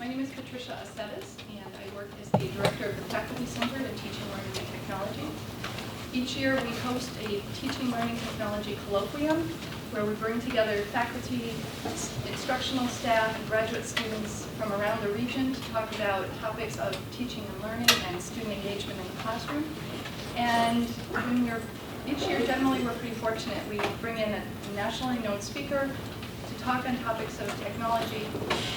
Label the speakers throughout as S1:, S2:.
S1: My name is Patricia Aceves, and I work as the director of the Faculty Center in Teaching, Learning, and Technology. Each year we host a Teaching, Learning, Technology colloquium where we bring together faculty, instructional staff, and graduate students from around the region to talk about topics of teaching and learning and student engagement in the classroom. And each year, generally, we're pretty fortunate. We bring in a nationally known speaker to talk on topics of technology,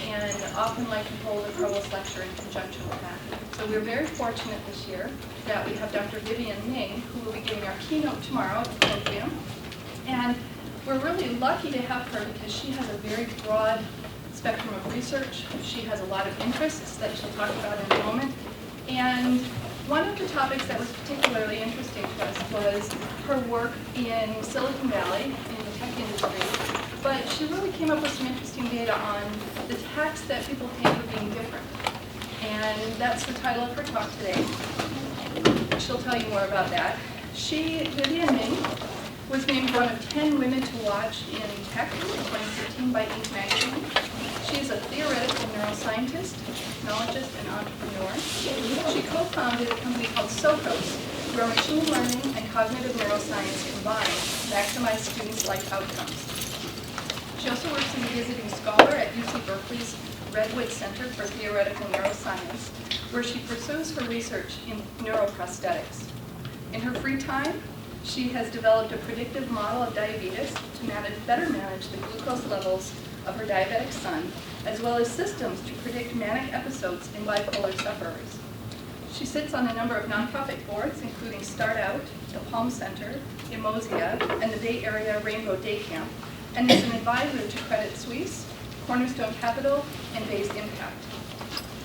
S1: and often like to hold a Provost lecture in conjunction with that. So we're very fortunate this year that we have Dr. Vivienne Ming, who will be giving our keynote tomorrow at the colloquium. And we're really lucky to have her because she has a very broad spectrum of research. She has a lot of interests that she'll talk about in a moment. And one of the topics that was particularly interesting to us was her work in Silicon Valley in the tech industry. But she really came up with some interesting data on the tax that people pay for being different. And that's the title of her talk today. She'll tell you more about that. Vivienne Ming, was named one of 10 women to watch in tech in 2013 by Inc. magazine. She's a theoretical neuroscientist, technologist, and entrepreneur. She co-founded a company called Socos, where machine learning and cognitive neuroscience combine to maximize students' life outcomes. She also works as a visiting scholar at UC Berkeley's Redwood Center for Theoretical Neuroscience, where she pursues her research in neuroprosthetics. In her free time, she has developed a predictive model of diabetes to better manage the glucose levels of her diabetic son, as well as systems to predict manic episodes in bipolar sufferers. She sits on a number of nonprofit boards, including Start Out, the Palm Center, Emosia, and the Bay Area Rainbow Day Camp, and is an advisor to Credit Suisse, Cornerstone Capital, and Bayes Impact.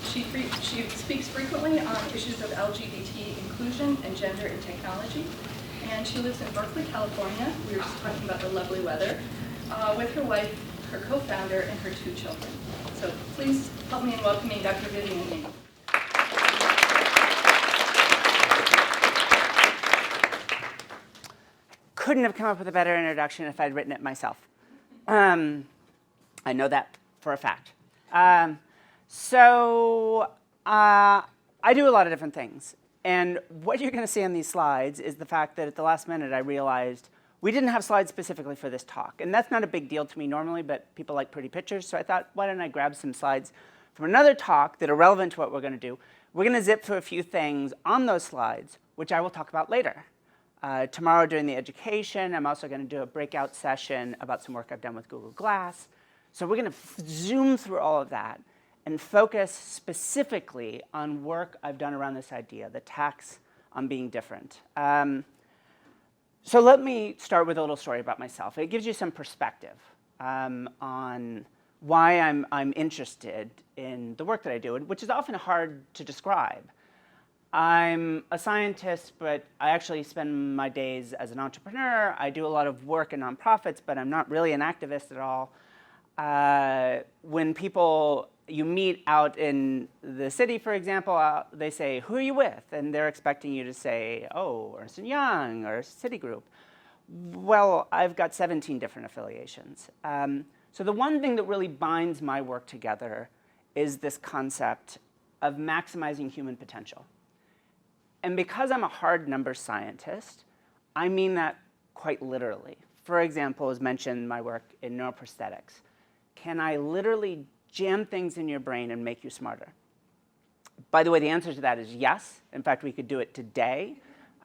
S1: She speaks frequently on issues of LGBT inclusion and gender in technology. And she lives in Berkeley, California. We were just talking about the lovely weather, with her wife, her co-founder, and her 2 children. So please help me in welcoming Dr. Vivienne Ming.
S2: Couldn't have come up with a better introduction if I'd written it myself. I know that for a fact. I do a lot of different things. And what you're going to see on these slides is the fact that at the last minute I realized we didn't have slides specifically for this talk. And that's not a big deal to me normally, but people like pretty pictures. So I thought, why don't I grab some slides from another talk that are relevant to what we're going to do. We're going to zip through a few things on those slides, which I will talk about later. Tomorrow during the education, I'm also going to do a breakout session about some work I've done with Google Glass. So we're going to zoom through all of that and focus specifically on work I've done around this idea, the tax on being different. So let me start with a little story about myself. It gives you some perspective on why I'm interested in the work that I do, which is often hard to describe. I'm a scientist, but I actually spend my days as an entrepreneur. I do a lot of work in nonprofits, but I'm not really an activist at all. When you meet out in the city, for example, they say, who are you with? And they're expecting you to say, oh, Ernst & Young or Citigroup. Well, I've got 17 different affiliations. So the one thing that really binds my work together is this concept of maximizing human potential. And because I'm a hard numbers scientist, I mean that quite literally. For example, as mentioned, my work in neuroprosthetics. Can I literally jam things in your brain and make you smarter? By the way, the answer to that is yes. In fact, we could do it today.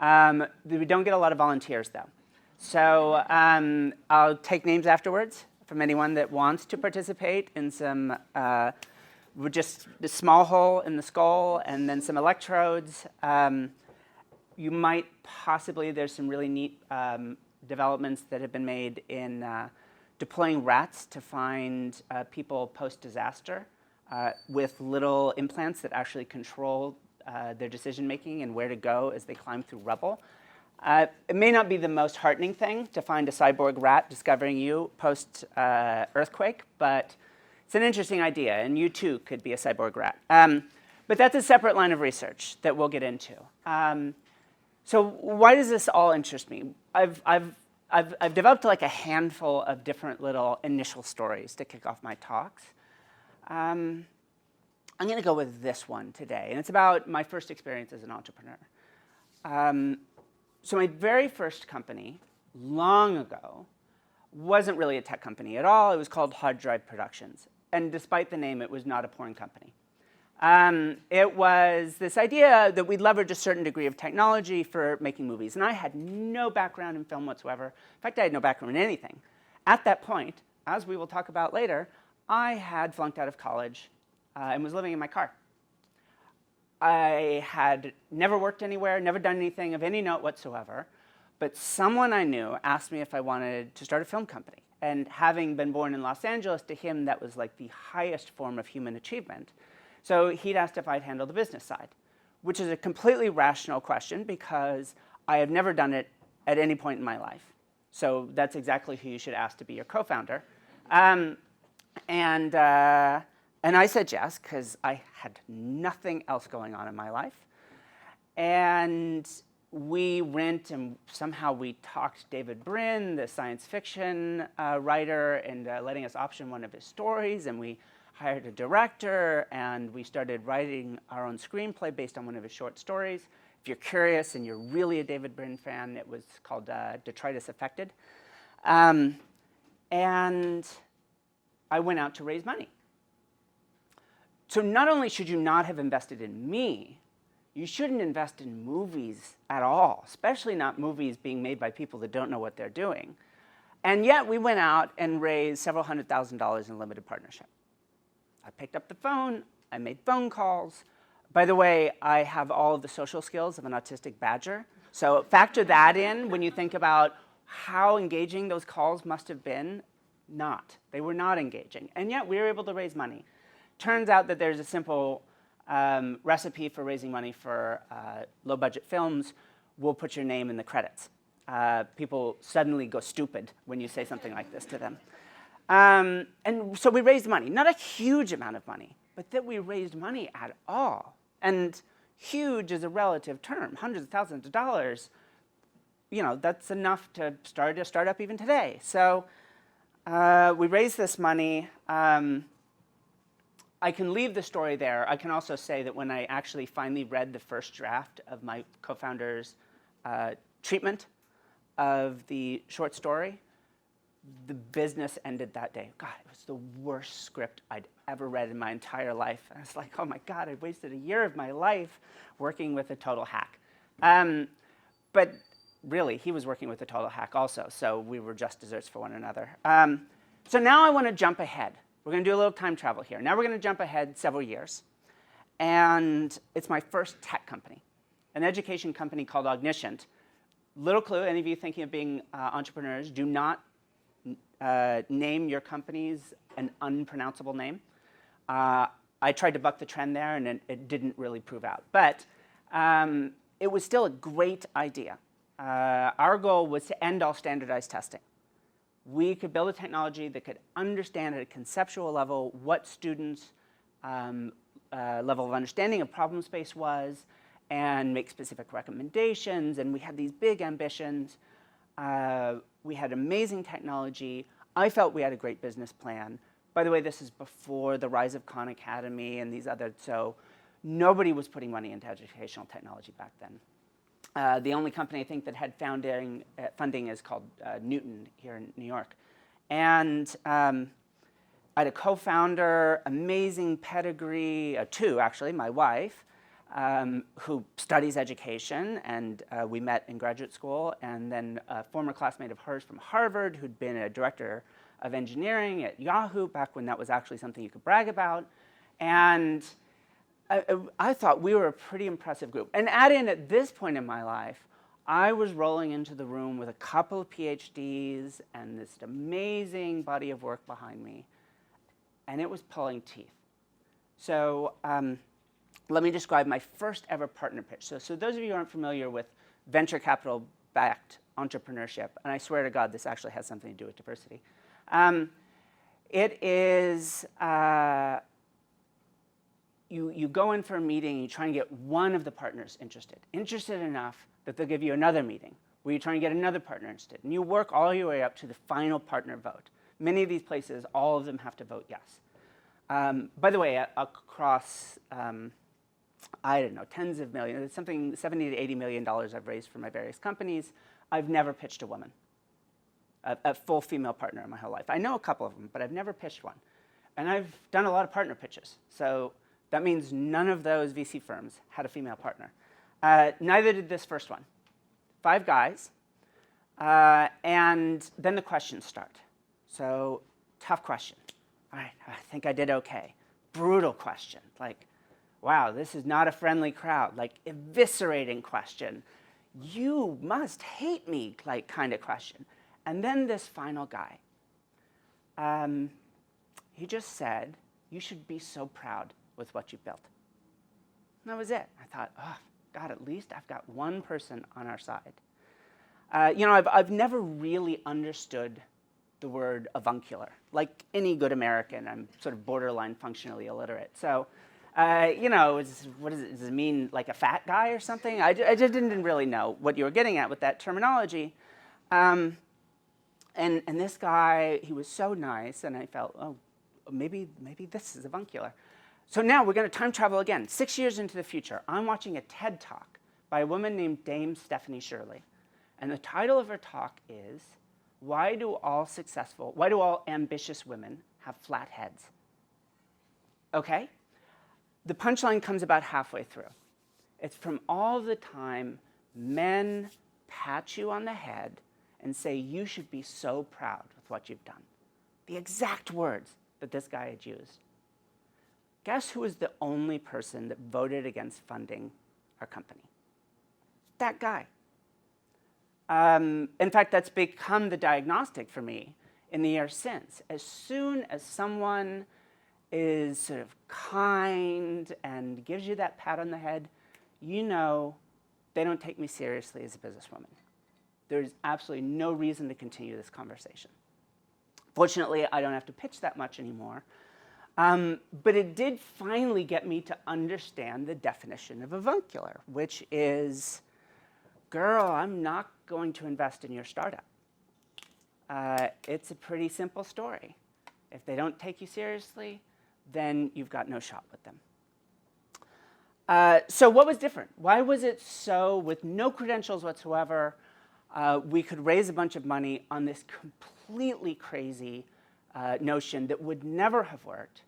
S2: We don't get a lot of volunteers, though. So I'll take names afterwards from anyone that wants to participate in some, just a small hole in the skull and then some electrodes. You might possibly, there's some really neat developments that have been made in deploying rats to find people post-disaster with little implants that actually control their decision-making and where to go as they climb through rubble. It may not be the most heartening thing to find a cyborg rat discovering you post-earthquake, but it's an interesting idea, and you too could be a cyborg rat. But that's a separate line of research that we'll get into. So why does this all interest me? I've developed like a handful of different little initial stories to kick off my talks. I'm going to go with this one today, and it's about my first experience as an entrepreneur. So my very first company, long ago, wasn't really a tech company at all. It was called Harddrive Productions, and despite the name, it was not a porn company. It was this idea that we'd leverage a certain degree of technology for making movies, and I had no background in film whatsoever. In fact, I had no background in anything. At that point, as we will talk about later, I had flunked out of college and was living in my car. I had never worked anywhere, never done anything of any note whatsoever, but someone I knew asked me if I wanted to start a film company. And having been born in Los Angeles, to him that was like the highest form of human achievement. So he'd asked if I'd handle the business side, which is a completely rational question because I have never done it at any point in my life. So that's exactly who you should ask to be your co-founder. And I said yes, because I had nothing else going on in my life. And we went and somehow we talked David Brin, the science fiction writer, into letting us option one of his stories. And we hired a director, and we started writing our own screenplay based on one of his short stories. If you're curious and you're really a David Brin fan, it was called Detritus Affected. And I went out to raise money. So not only should you not have invested in me, you shouldn't invest in movies at all, especially not movies being made by people that don't know what they're doing. And yet we went out and raised several $100,000 in limited partnership. I picked up the phone, I made phone calls. By the way, I have all of the social skills of an autistic badger. So factor that in when you think about how engaging those calls must have been. Not. They were not engaging. And yet we were able to raise money. Turns out that there's a simple recipe for raising money for low-budget films. We'll put your name in the credits. People suddenly go stupid when you say something like this to them. And so we raised money. Not a huge amount of money, but that we raised money at all. And huge is a relative term. Hundreds of thousands of dollars, you know, that's enough to start a startup even today. So we raised this money. I can leave the story there. I can also say that when I actually finally read the first draft of my co-founder's treatment of the short story, the business ended that day. God, it was the worst script I'd ever read in my entire life. I was like, oh my God, I wasted a year of my life working with a total hack. But really, he was working with a total hack also, so we were just desserts for one another. So now I want to jump ahead. We're going to do a little time travel here. Now we're going to jump ahead several years. And it's my first tech company, an education company called Omniscient. Little clue, any of you thinking of being entrepreneurs, do not name your companies an unpronounceable name. I tried to buck the trend there, and it didn't really prove out. But it was still a great idea. Our goal was to end all standardized testing. We could build a technology that could understand at a conceptual level what students' level of understanding of problem space was and make specific recommendations. And we had these big ambitions. We had amazing technology. I felt we had a great business plan. By the way, this is before the rise of Khan Academy and these other, so nobody was putting money into educational technology back then. The only company I think that had funding is called Newton here in New York. And I had a co-founder, amazing pedigree, two actually, my wife, who studies education, and we met in graduate school, and then a former classmate of hers from Harvard who'd been a director of engineering at Yahoo back when that was actually something you could brag about. And I thought we were a pretty impressive group. And add in at this point in my life, I was rolling into the room with a couple of PhDs and this amazing body of work behind me. And it was pulling teeth. So let me describe my first ever partner pitch. So those of you who aren't familiar with venture capital-backed entrepreneurship, and I swear to God, this actually has something to do with diversity. It is, you go in for a meeting, and you try and get one of the partners interested enough that they'll give you another meeting where you try and get another partner interested. And you work all your way up to the final partner vote. Many of these places, all of them have to vote yes. By the way, across, I don't know, tens of millions, it's something $70 to $80 million I've raised for my various companies. I've never pitched a woman, a full female partner in my whole life. I know a couple of them, but I've never pitched one. And I've done a lot of partner pitches. So that means none of those VC firms had a female partner. Neither did this first one. 5 guys. And then the questions start. So tough question. All right, I think I did okay. Brutal question. Like, wow, this is not a friendly crowd. Like, eviscerating question. You must hate me, like, kind of question. And then this final guy. He just said, you should be so proud with what you built. And that was it. I thought, oh, God, at least I've got one person on our side. I've never really understood the word avuncular. Like any good American, I'm sort of borderline functionally illiterate. So, what does it, does it mean like a fat guy or something? I just didn't really know what you were getting at with that terminology. And this guy, he was so nice, and I felt, oh, maybe this is avuncular. So now we're going to time travel again. 6 years into the future, I'm watching a TED Talk by a woman named Dame Stephanie Shirley. And the title of her talk is, why do all ambitious women have flat heads? Okay? The punchline comes about halfway through. It's from all the time men pat you on the head and say you should be so proud with what you've done. The exact words that this guy had used. Guess who was the only person that voted against funding our company? That guy. In fact, that's become the diagnostic for me in the years since. As soon as someone is sort of kind and gives you that pat on the head, you know they don't take me seriously as a businesswoman. There's absolutely no reason to continue this conversation. Fortunately, I don't have to pitch that much anymore. But it did finally get me to understand the definition of avuncular, which is, girl, I'm not going to invest in your startup. It's a pretty simple story. If they don't take you seriously, then you've got no shot with them. So what was different? Why was it so, with no credentials whatsoever, we could raise a bunch of money on this completely crazy notion that would never have worked?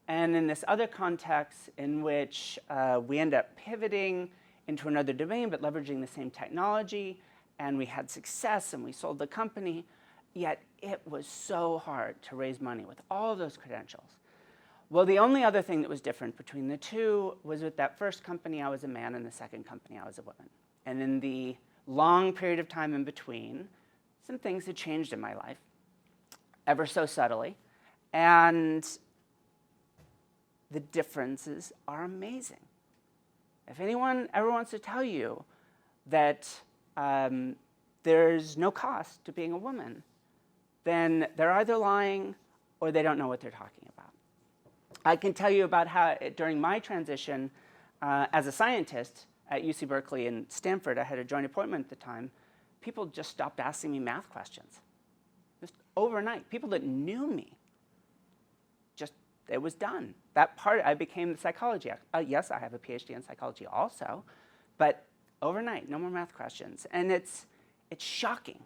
S2: And in this other context in which we end up pivoting into another domain but leveraging the same technology, and we had success and we sold the company, yet it was so hard to raise money with all of those credentials. Well, the only other thing that was different between the two was with that first company, I was a man, and the second company, I was a woman. And in the long period of time in between, some things had changed in my life, ever so subtly, and the differences are amazing. If anyone ever wants to tell you that there's no cost to being a woman, then they're either lying or they don't know what they're talking about. I can tell you about how, during my transition as a scientist at UC Berkeley and Stanford, I had a joint appointment at the time, people just stopped asking me math questions. Just overnight. People that knew me, just, it was done. That part, I became the psychology. Yes, I have a PhD in psychology also, but overnight, no more math questions. And it's shocking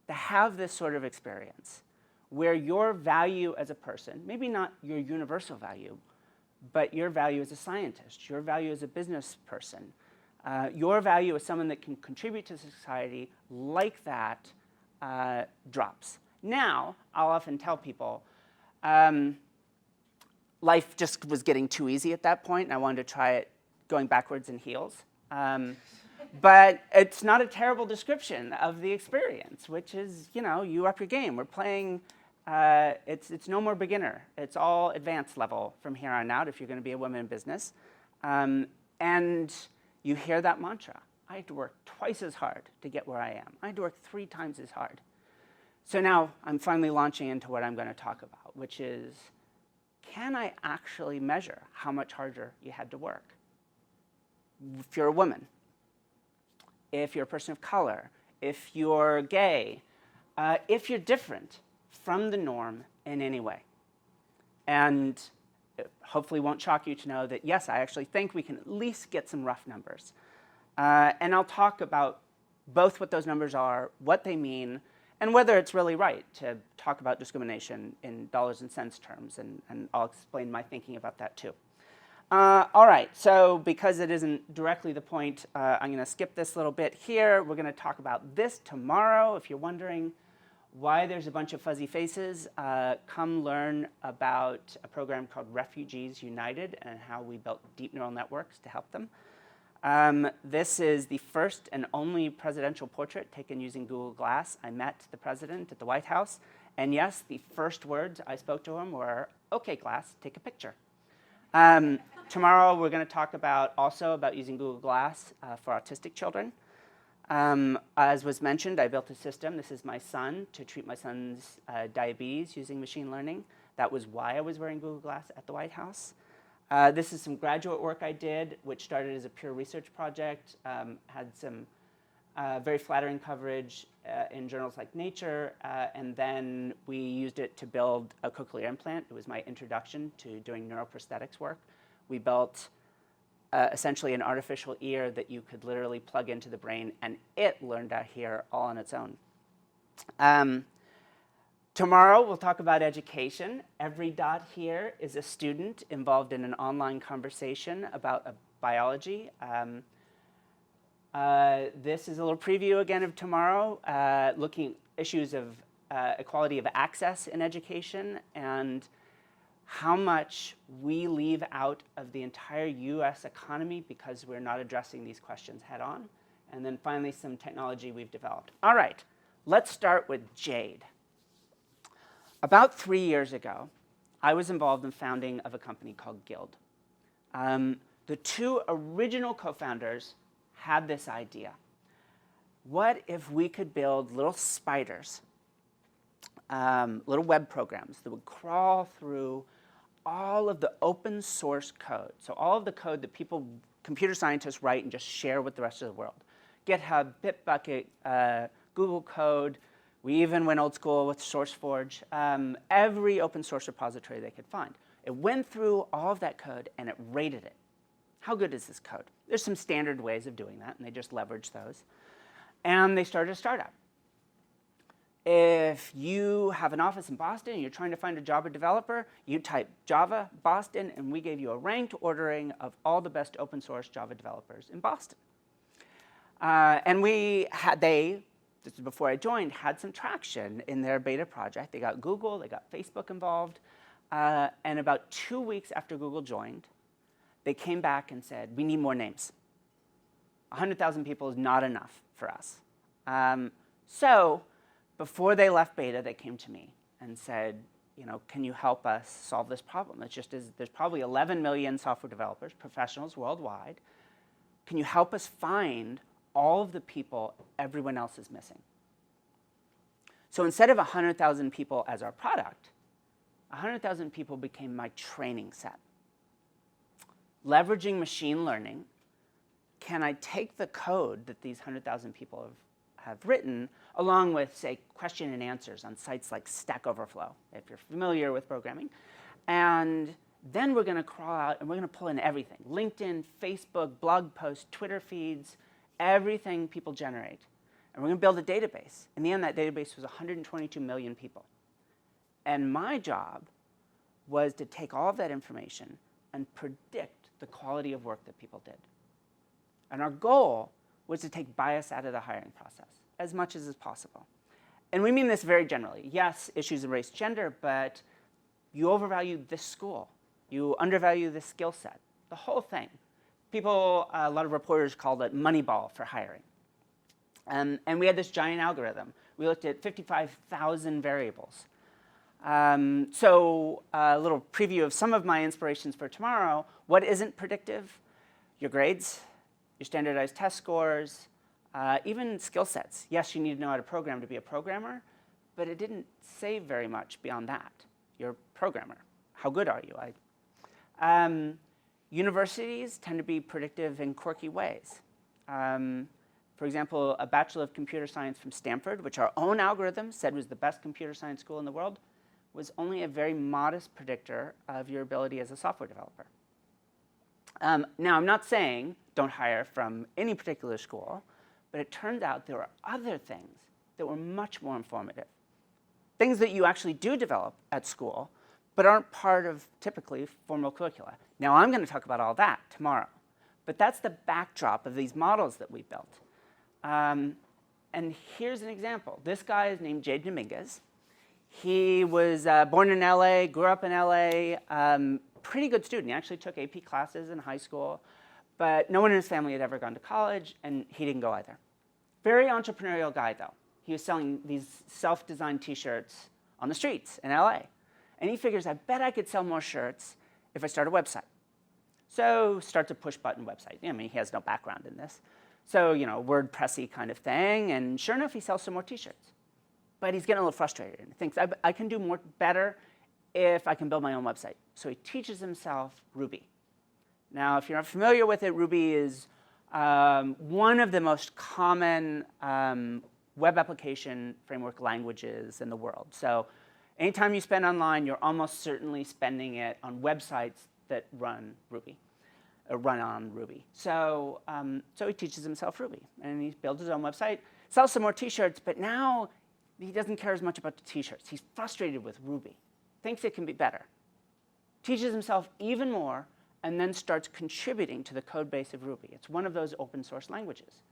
S2: to have this sort of experience where your value as a person, maybe not your universal value, but your value as a scientist, your value as a business person, your value as someone that can contribute to society like that drops. Now, I'll often tell people, life just was getting too easy at that point, and I wanted to try it going backwards in heels. But it's not a terrible description of the experience, which is, you up your game. We're playing, it's no more beginner. It's all advanced level from here on out if you're going to be a woman in business. And you hear that mantra. I had to work twice as hard to get where I am. I had to work 3 times as hard. So now I'm finally launching into what I'm going to talk about, which is, can I actually measure how much harder you had to work? If you're a woman, if you're a person of color, if you're gay, if you're different from the norm in any way. And it hopefully won't shock you to know that, yes, I actually think we can at least get some rough numbers. And I'll talk about both what those numbers are, what they mean, and whether it's really right to talk about discrimination in dollars and cents terms, and I'll explain my thinking about that too. All right, so because it isn't directly the point, I'm going to skip this little bit here. We're going to talk about this tomorrow. If you're wondering why there's a bunch of fuzzy faces, come learn about a program called Refugees United and how we built deep neural networks to help them. This is the first and only presidential portrait taken using Google Glass. I met the president at the White House, and yes, the first words I spoke to him were, "Okay, Glass, take a picture." Tomorrow, we're going to talk also about using Google Glass for autistic children. As was mentioned, I built a system, this is my son, to treat my son's diabetes using machine learning. That was why I was wearing Google Glass at the White House. This is some graduate work I did, which started as a pure research project, had some very flattering coverage in journals like Nature, and then we used it to build a cochlear implant. It was my introduction to doing neuroprosthetics work. We built essentially an artificial ear that you could literally plug into the brain, and it learned to hear all on its own. Tomorrow, we'll talk about education. Every dot here is a student involved in an online conversation about biology. This is a little preview again of tomorrow, looking at issues of equality of access in education and how much we leave out of the entire US economy because we're not addressing these questions head on. And then finally, some technology we've developed. All right, let's start with Jade. About 3 years ago, I was involved in the founding of a company called Guild. The two original co-founders had this idea. What if we could build little spiders, little web programs that would crawl through all of the open source code, so all of the code that computer scientists write and just share with the rest of the world. GitHub, Bitbucket, Google Code. We even went old school with SourceForge. Every open source repository they could find. It went through all of that code and it rated it. How good is this code? There's some standard ways of doing that, and they just leveraged those. And they started a startup. If you have an office in Boston and you're trying to find a Java developer, you type Java Boston, and we gave you a ranked ordering of all the best open source Java developers in Boston. And this is before I joined, had some traction in their beta project. They got Google, they got Facebook involved. And about 2 weeks after Google joined, they came back and said, we need more names. 100,000 people is not enough for us. So before they left beta, they came to me and said, can you help us solve this problem? There's probably 11 million software developers, professionals worldwide. Can you help us find all of the people everyone else is missing? So instead of 100,000 people as our product, 100,000 people became my training set. Leveraging machine learning, can I take the code that these 100,000 people have written, along with, say, question and answers on sites like Stack Overflow, if you're familiar with programming, and then we're going to crawl out and we're going to pull in everything. LinkedIn, Facebook, blog posts, Twitter feeds, everything people generate. And we're going to build a database. In the end, that database was 122 million people. And my job was to take all of that information and predict the quality of work that people did. And our goal was to take bias out of the hiring process as much as is possible. And we mean this very generally. Yes, issues of race, gender, but you overvalue this school. You undervalue this skill set, the whole thing. People, a lot of reporters called it Moneyball for hiring. And we had this giant algorithm. We looked at 55,000 variables. So a little preview of some of my inspirations for tomorrow. What isn't predictive? Your grades, your standardized test scores, even skill sets. Yes, you need to know how to program to be a programmer, but it didn't say very much beyond that. You're a programmer. How good are you? Universities tend to be predictive in quirky ways. For example, a Bachelor of Computer Science from Stanford, which our own algorithm said was the best computer science school in the world, was only a very modest predictor of your ability as a software developer. Now, I'm not saying don't hire from any particular school, but it turned out there were other things that were much more informative. Things that you actually do develop at school, but aren't part of, typically, formal curricula. Now, I'm going to talk about all that tomorrow. But that's the backdrop of these models that we built. And here's an example. This guy is named Jade Dominguez. He was born in LA, grew up in LA, pretty good student. He actually took AP classes in high school, but no one in his family had ever gone to college, and he didn't go either. Very entrepreneurial guy, though. He was selling these self-designed T-shirts on the streets in LA. And he figures, I bet I could sell more shirts if I start a website. So starts a push-button website. I mean, he has no background in this. So, WordPressy kind of thing. And sure enough, he sells some more T-shirts. But he's getting a little frustrated. And he thinks, I can do better if I can build my own website. So he teaches himself Ruby. Now, if you're not familiar with it, Ruby is one of the most common web application framework languages in the world. So anytime you spend online, you're almost certainly spending it on websites that run Ruby, or run on Ruby. So, so he teaches himself Ruby, and he builds his own website, sells some more T-shirts, but now he doesn't care as much about the T-shirts. He's frustrated with Ruby, thinks it can be better, teaches himself even more, and then starts contributing to the code base of Ruby. It's one of those open source languages.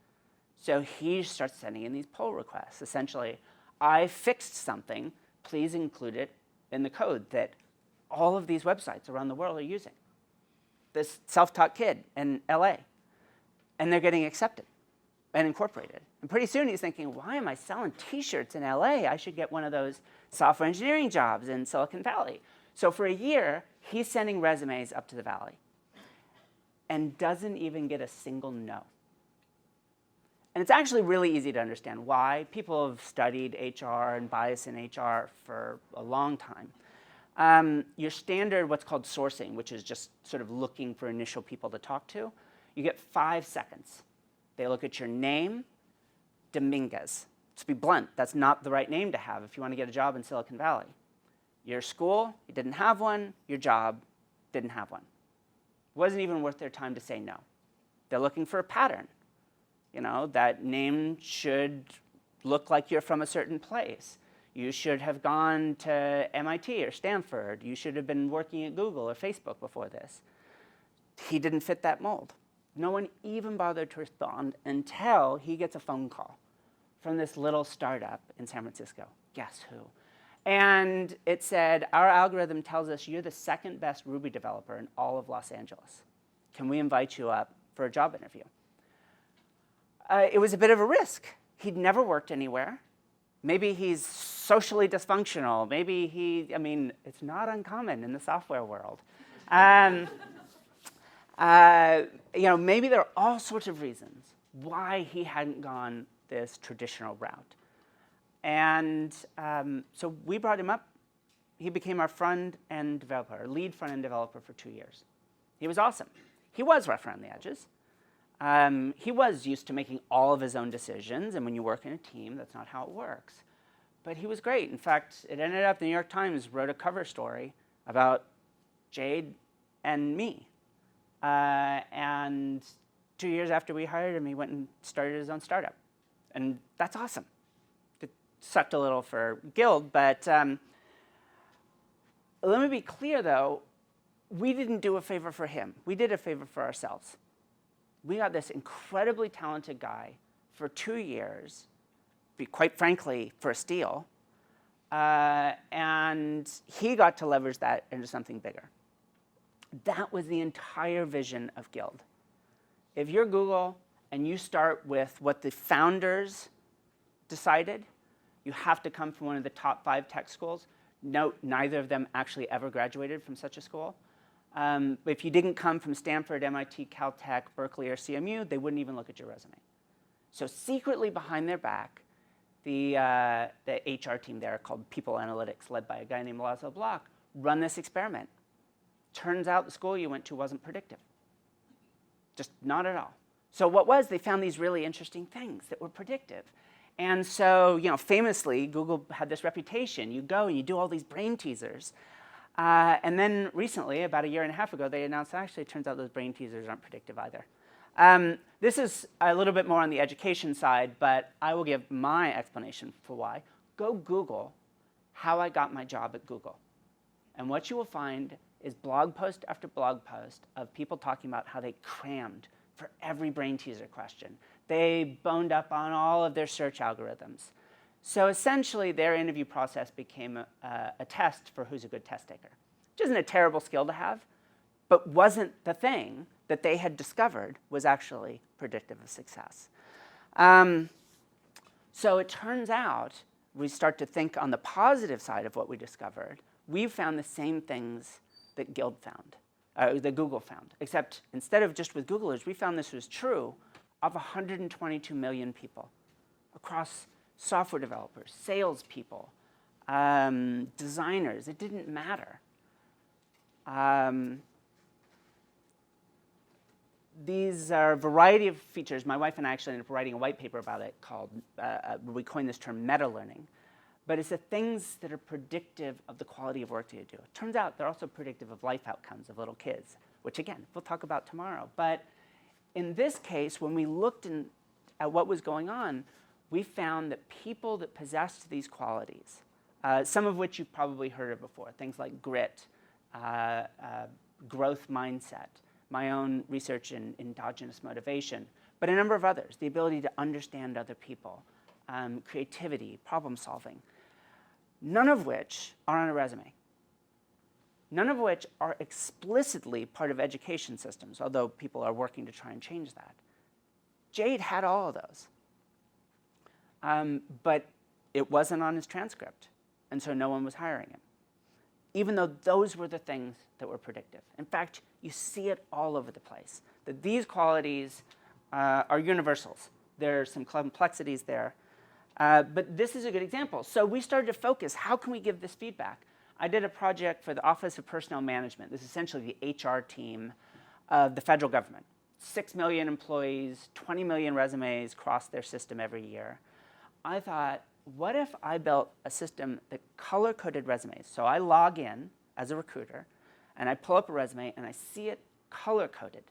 S2: So he starts sending in these pull requests. Essentially, I fixed something, please include it in the code that all of these websites around the world are using. This self-taught kid in LA. And they're getting accepted and incorporated. And pretty soon he's thinking, why am I selling T-shirts in LA? I should get one of those software engineering jobs in Silicon Valley. So for a year, he's sending resumes up to the Valley and doesn't even get a single no. And it's actually really easy to understand why. People have studied HR and bias in HR for a long time. Your standard, what's called sourcing, which is just sort of looking for initial people to talk to, you get 5 seconds. They look at your name, Dominguez. To be blunt, that's not the right name to have if you want to get a job in Silicon Valley. Your school, you didn't have one. Your job, didn't have one. It wasn't even worth their time to say no. They're looking for a pattern. That name should look like you're from a certain place. You should have gone to MIT or Stanford. You should have been working at Google or Facebook before this. He didn't fit that mold. No one even bothered to respond until he gets a phone call from this little startup in San Francisco. Guess who? And it said, our algorithm tells us you're the second best Ruby developer in all of Los Angeles. Can we invite you up for a job interview? It was a bit of a risk. He'd never worked anywhere. Maybe he's socially dysfunctional. Maybe it's not uncommon in the software world. Maybe there are all sorts of reasons why he hadn't gone this traditional route. And so we brought him up. He became our front-end developer, our lead front-end developer for 2 years. He was awesome. He was rough around the edges. He was used to making all of his own decisions, and when you work in a team, that's not how it works. But he was great. In fact, it ended up the New York Times wrote a cover story about Jade and me. And 2 years after we hired him, he went and started his own startup. And that's awesome. It sucked a little for Guild, but let me be clear, though. We didn't do a favor for him. We did a favor for ourselves. We got this incredibly talented guy for 2 years, quite frankly, for a steal. And he got to leverage that into something bigger. That was the entire vision of Guild. If you're Google and you start with what the founders decided, you have to come from one of the top 5 tech schools. Note, neither of them actually ever graduated from such a school. But if you didn't come from Stanford, MIT, Caltech, Berkeley, or CMU, they wouldn't even look at your resume. So secretly behind their back, the HR team there called People Analytics, led by a guy named Laszlo Block, run this experiment. Turns out the school you went to wasn't predictive. Just not at all. So what was, they found these really interesting things that were predictive. And so, famously, Google had this reputation. You go and you do all these brain teasers. And then recently, about a year and a half ago, they announced actually it turns out those brain teasers aren't predictive either. This is a little bit more on the education side, but I will give my explanation for why. Go Google how I got my job at Google. And what you will find is blog post after blog post of people talking about how they crammed for every brain teaser question. They boned up on all of their search algorithms. So essentially, their interview process became a test for who's a good test taker, which isn't a terrible skill to have, but wasn't the thing that they had discovered was actually predictive of success. So it turns out, we start to think on the positive side of what we discovered, we've found the same things that Google found, except instead of just with Googlers, we found this was true of 122 million people across software developers, salespeople, designers. It didn't matter. These are a variety of features. My wife and I actually ended up writing a white paper about it called, we coined this term metalearning. But it's the things that are predictive of the quality of work that you do. It turns out they're also predictive of life outcomes of little kids, which again, we'll talk about tomorrow. But in this case, when we looked at what was going on, we found that people that possessed these qualities, some of which you've probably heard of before, things like grit, growth mindset, my own research in endogenous motivation, but a number of others, the ability to understand other people, creativity, problem solving, none of which are on a resume. None of which are explicitly part of education systems, although people are working to try and change that. Jade had all of those. But it wasn't on his transcript, and so no one was hiring him, even though those were the things that were predictive. In fact, you see it all over the place, that these qualities are universals. There are some complexities there, but this is a good example. So we started to focus, how can we give this feedback? I did a project for the Office of Personnel Management. This is essentially the HR team of the federal government. 6 million employees, 20 million resumes cross their system every year. I thought, what if I built a system that color-coded resumes? So I log in as a recruiter, and I pull up a resume, and I see it color-coded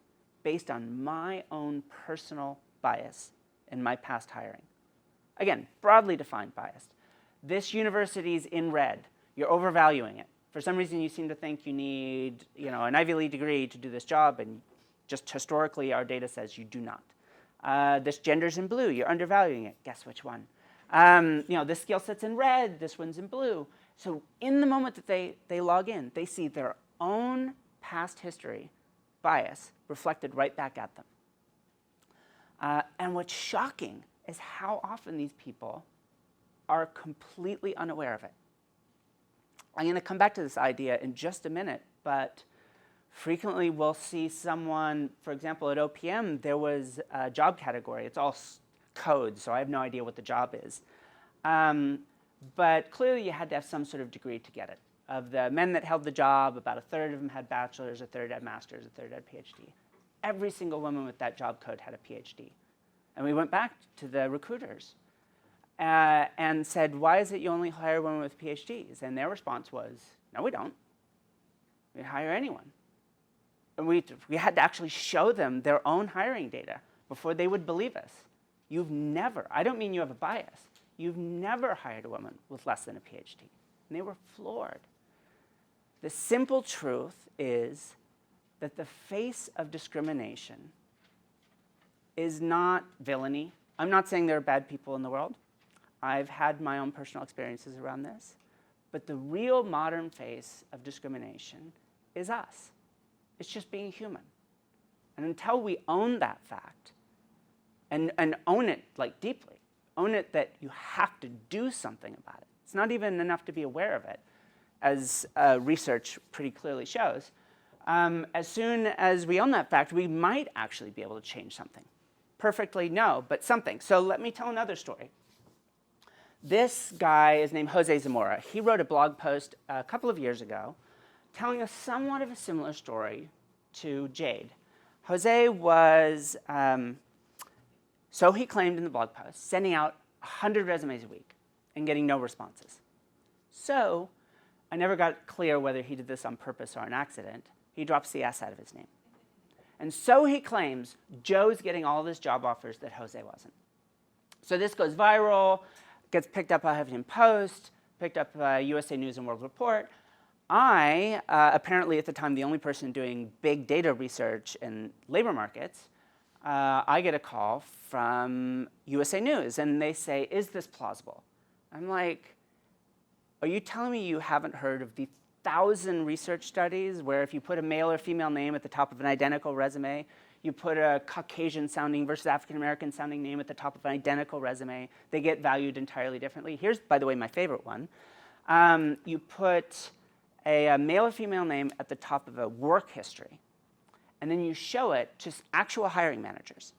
S2: based on my own personal bias in my past hiring. Again, broadly defined bias. This university's in red. You're overvaluing it. For some reason, you seem to think you need an Ivy League degree to do this job, and just historically, our data says you do not. This gender's in blue. You're undervaluing it. Guess which one? This skill set's in red, this one's in blue. So in the moment that they log in, they see their own past history bias reflected right back at them. And what's shocking is how often these people are completely unaware of it. I'm going to come back to this idea in just a minute, but frequently we'll see someone, for example, at OPM, there was a job category. It's all code, so I have no idea what the job is. But clearly you had to have some sort of degree to get it. Of the men that held the job, about a third of them had bachelor's, a third had master's, a third had PhD. Every single woman with that job code had a PhD. And we went back to the recruiters and said, why is it you only hire women with PhDs? And their response was, no, we don't. We hire anyone. And we had to actually show them their own hiring data before they would believe us. You've never, I don't mean you have a bias, you've never hired a woman with less than a PhD. And they were floored. The simple truth is that the face of discrimination is not villainy. I'm not saying there are bad people in the world. I've had my own personal experiences around this. But the real modern face of discrimination is us. It's just being human. And until we own that fact, and own it deeply, own it that you have to do something about it. It's not even enough to be aware of it, as research pretty clearly shows. As soon as we own that fact, we might actually be able to change something. Perfectly, no, but something. So let me tell another story. This guy is named Jose Zamora. He wrote a blog post a couple of years ago telling us somewhat of a similar story to Jade. Jose was, so he claimed in the blog post, sending out 100 resumes a week and getting no responses. So I never got clear whether he did this on purpose or an accident. He drops the S out of his name. And so he claims Joe's getting all of his job offers that Jose wasn't. So this goes viral, gets picked up by Huffington Post, picked up by USA News and World Report. I, apparently at the time the only person doing big data research in labor markets, I get a call from USA News, and they say, is this plausible? I'm like, are you telling me you haven't heard of the 1,000 research studies where if you put a male or female name at the top of an identical resume, you put a Caucasian-sounding versus African-American-sounding name at the top of an identical resume, they get valued entirely differently? Here's, by the way, my favorite one. You put a male or female name at the top of a work history, and then you show it to actual hiring managers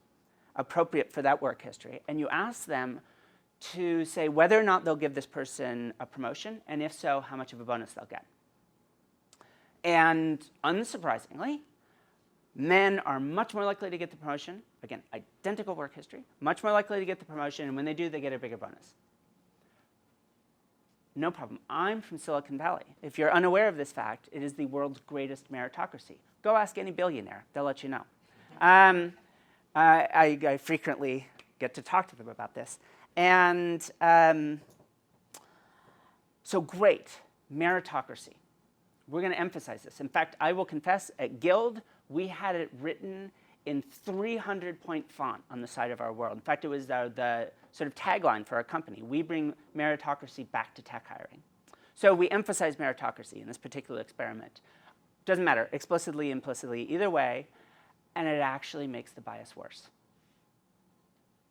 S2: appropriate for that work history, and you ask them to say whether or not they'll give this person a promotion, and if so, how much of a bonus they'll get. And unsurprisingly, men are much more likely to get the promotion. Again, identical work history, much more likely to get the promotion, and when they do, they get a bigger bonus. No problem. I'm from Silicon Valley. If you're unaware of this fact, it is the world's greatest meritocracy. Go ask any billionaire. They'll let you know. I frequently get to talk to them about this. And so great, meritocracy. We're going to emphasize this. In fact, I will confess, at Guild, we had it written in 300-point font on the side of our world. In fact, it was the sort of tagline for our company. We bring meritocracy back to tech hiring. So we emphasize meritocracy in this particular experiment. Doesn't matter, explicitly, implicitly, either way, and it actually makes the bias worse.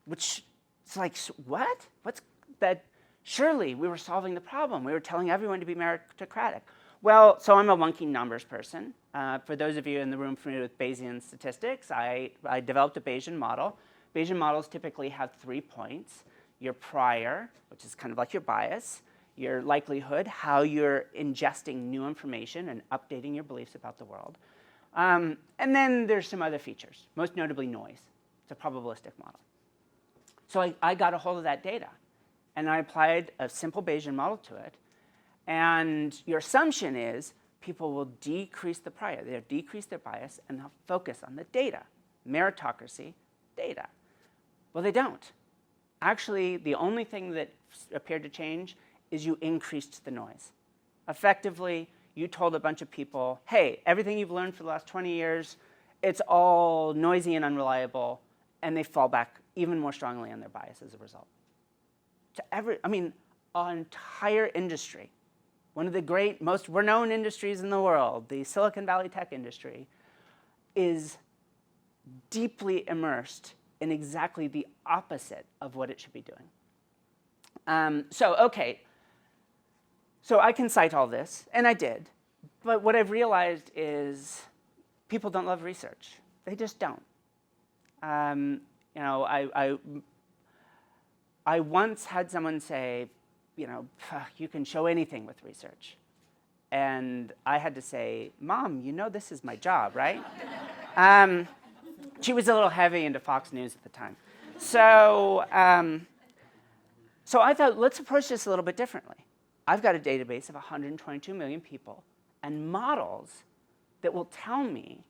S2: Which, it's like, what? What's that? Surely we were solving the problem. We were telling everyone to be meritocratic. Well, so I'm a wonky numbers person. For those of you in the room familiar with Bayesian statistics, I developed a Bayesian model. Bayesian models typically have 3 points. Your prior, which is kind of like your bias, your likelihood, how you're ingesting new information and updating your beliefs about the world. And then there's some other features, most notably noise. It's a probabilistic model. So I got a hold of that data, and I applied a simple Bayesian model to it. And your assumption is people will decrease the prior. They'll decrease their bias, and they'll focus on the data. Meritocracy, data. Well, they don't. Actually, the only thing that appeared to change is you increased the noise. Effectively, you told a bunch of people, hey, everything you've learned for the last 20 years, it's all noisy and unreliable, and they fall back even more strongly on their bias as a result. An entire industry, one of the great, most renowned industries in the world, the Silicon Valley tech industry, is deeply immersed in exactly the opposite of what it should be doing. So I can cite all this, and I did. But what I've realized is people don't love research. They just don't. I once had someone say, you can show anything with research. And I had to say, Mom, this is my job, right? She was a little heavy into Fox News at the time. So I thought, let's approach this a little bit differently. I've got a database of 122 million people and models that will tell me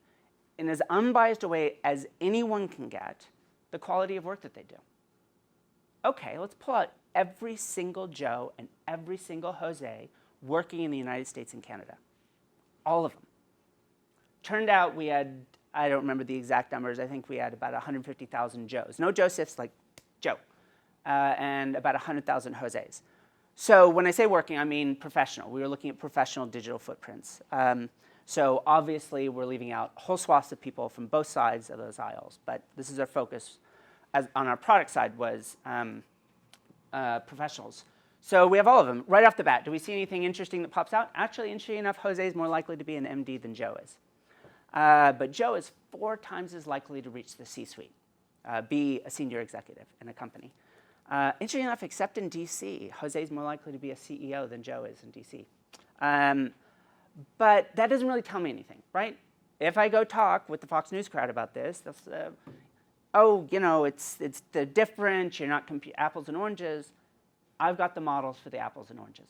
S2: in as unbiased a way as anyone can get the quality of work that they do. Okay, let's pull out every single Joe and every single Jose working in the United States and Canada. All of them. Turned out we had, I don't remember the exact numbers, I think we had about 150,000 Joes. No Josephs, like Joe. And about 100,000 Joses. So when I say working, I mean professional. We were looking at professional digital footprints. So obviously, we're leaving out whole swaths of people from both sides of those aisles. But this is our focus on our product side was professionals. So we have all of them. Right off the bat, do we see anything interesting that pops out? Actually, interesting enough, Jose is more likely to be an MD than Joe is. But Joe is 4 times as likely to reach the C-suite, be a senior executive in a company. Interesting enough, except in DC, Jose is more likely to be a CEO than Joe is in DC. But that doesn't really tell me anything, right? If I go talk with the Fox News crowd about this, oh, they're different, you're not apples and oranges. I've got the models for the apples and oranges.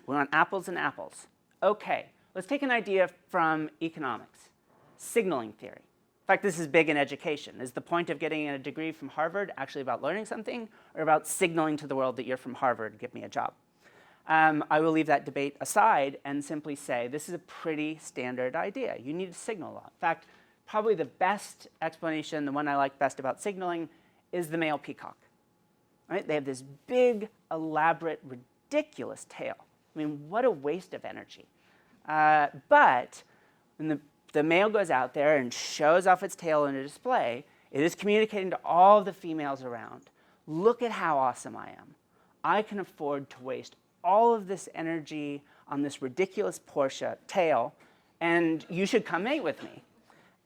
S2: We want apples and apples. Okay, let's take an idea from economics, signaling theory. In fact, this is big in education. Is the point of getting a degree from Harvard actually about learning something or about signaling to the world that you're from Harvard, give me a job? I will leave that debate aside and simply say this is a pretty standard idea. You need a signal law. In fact, probably the best explanation, the one I like best about signaling, is the male peacock. Right? They have this big, elaborate, ridiculous tail. I mean, what a waste of energy. But when the male goes out there and shows off its tail in a display, it is communicating to all the females around, look at how awesome I am. I can afford to waste all of this energy on this ridiculous Porsche tail, and you should come mate with me.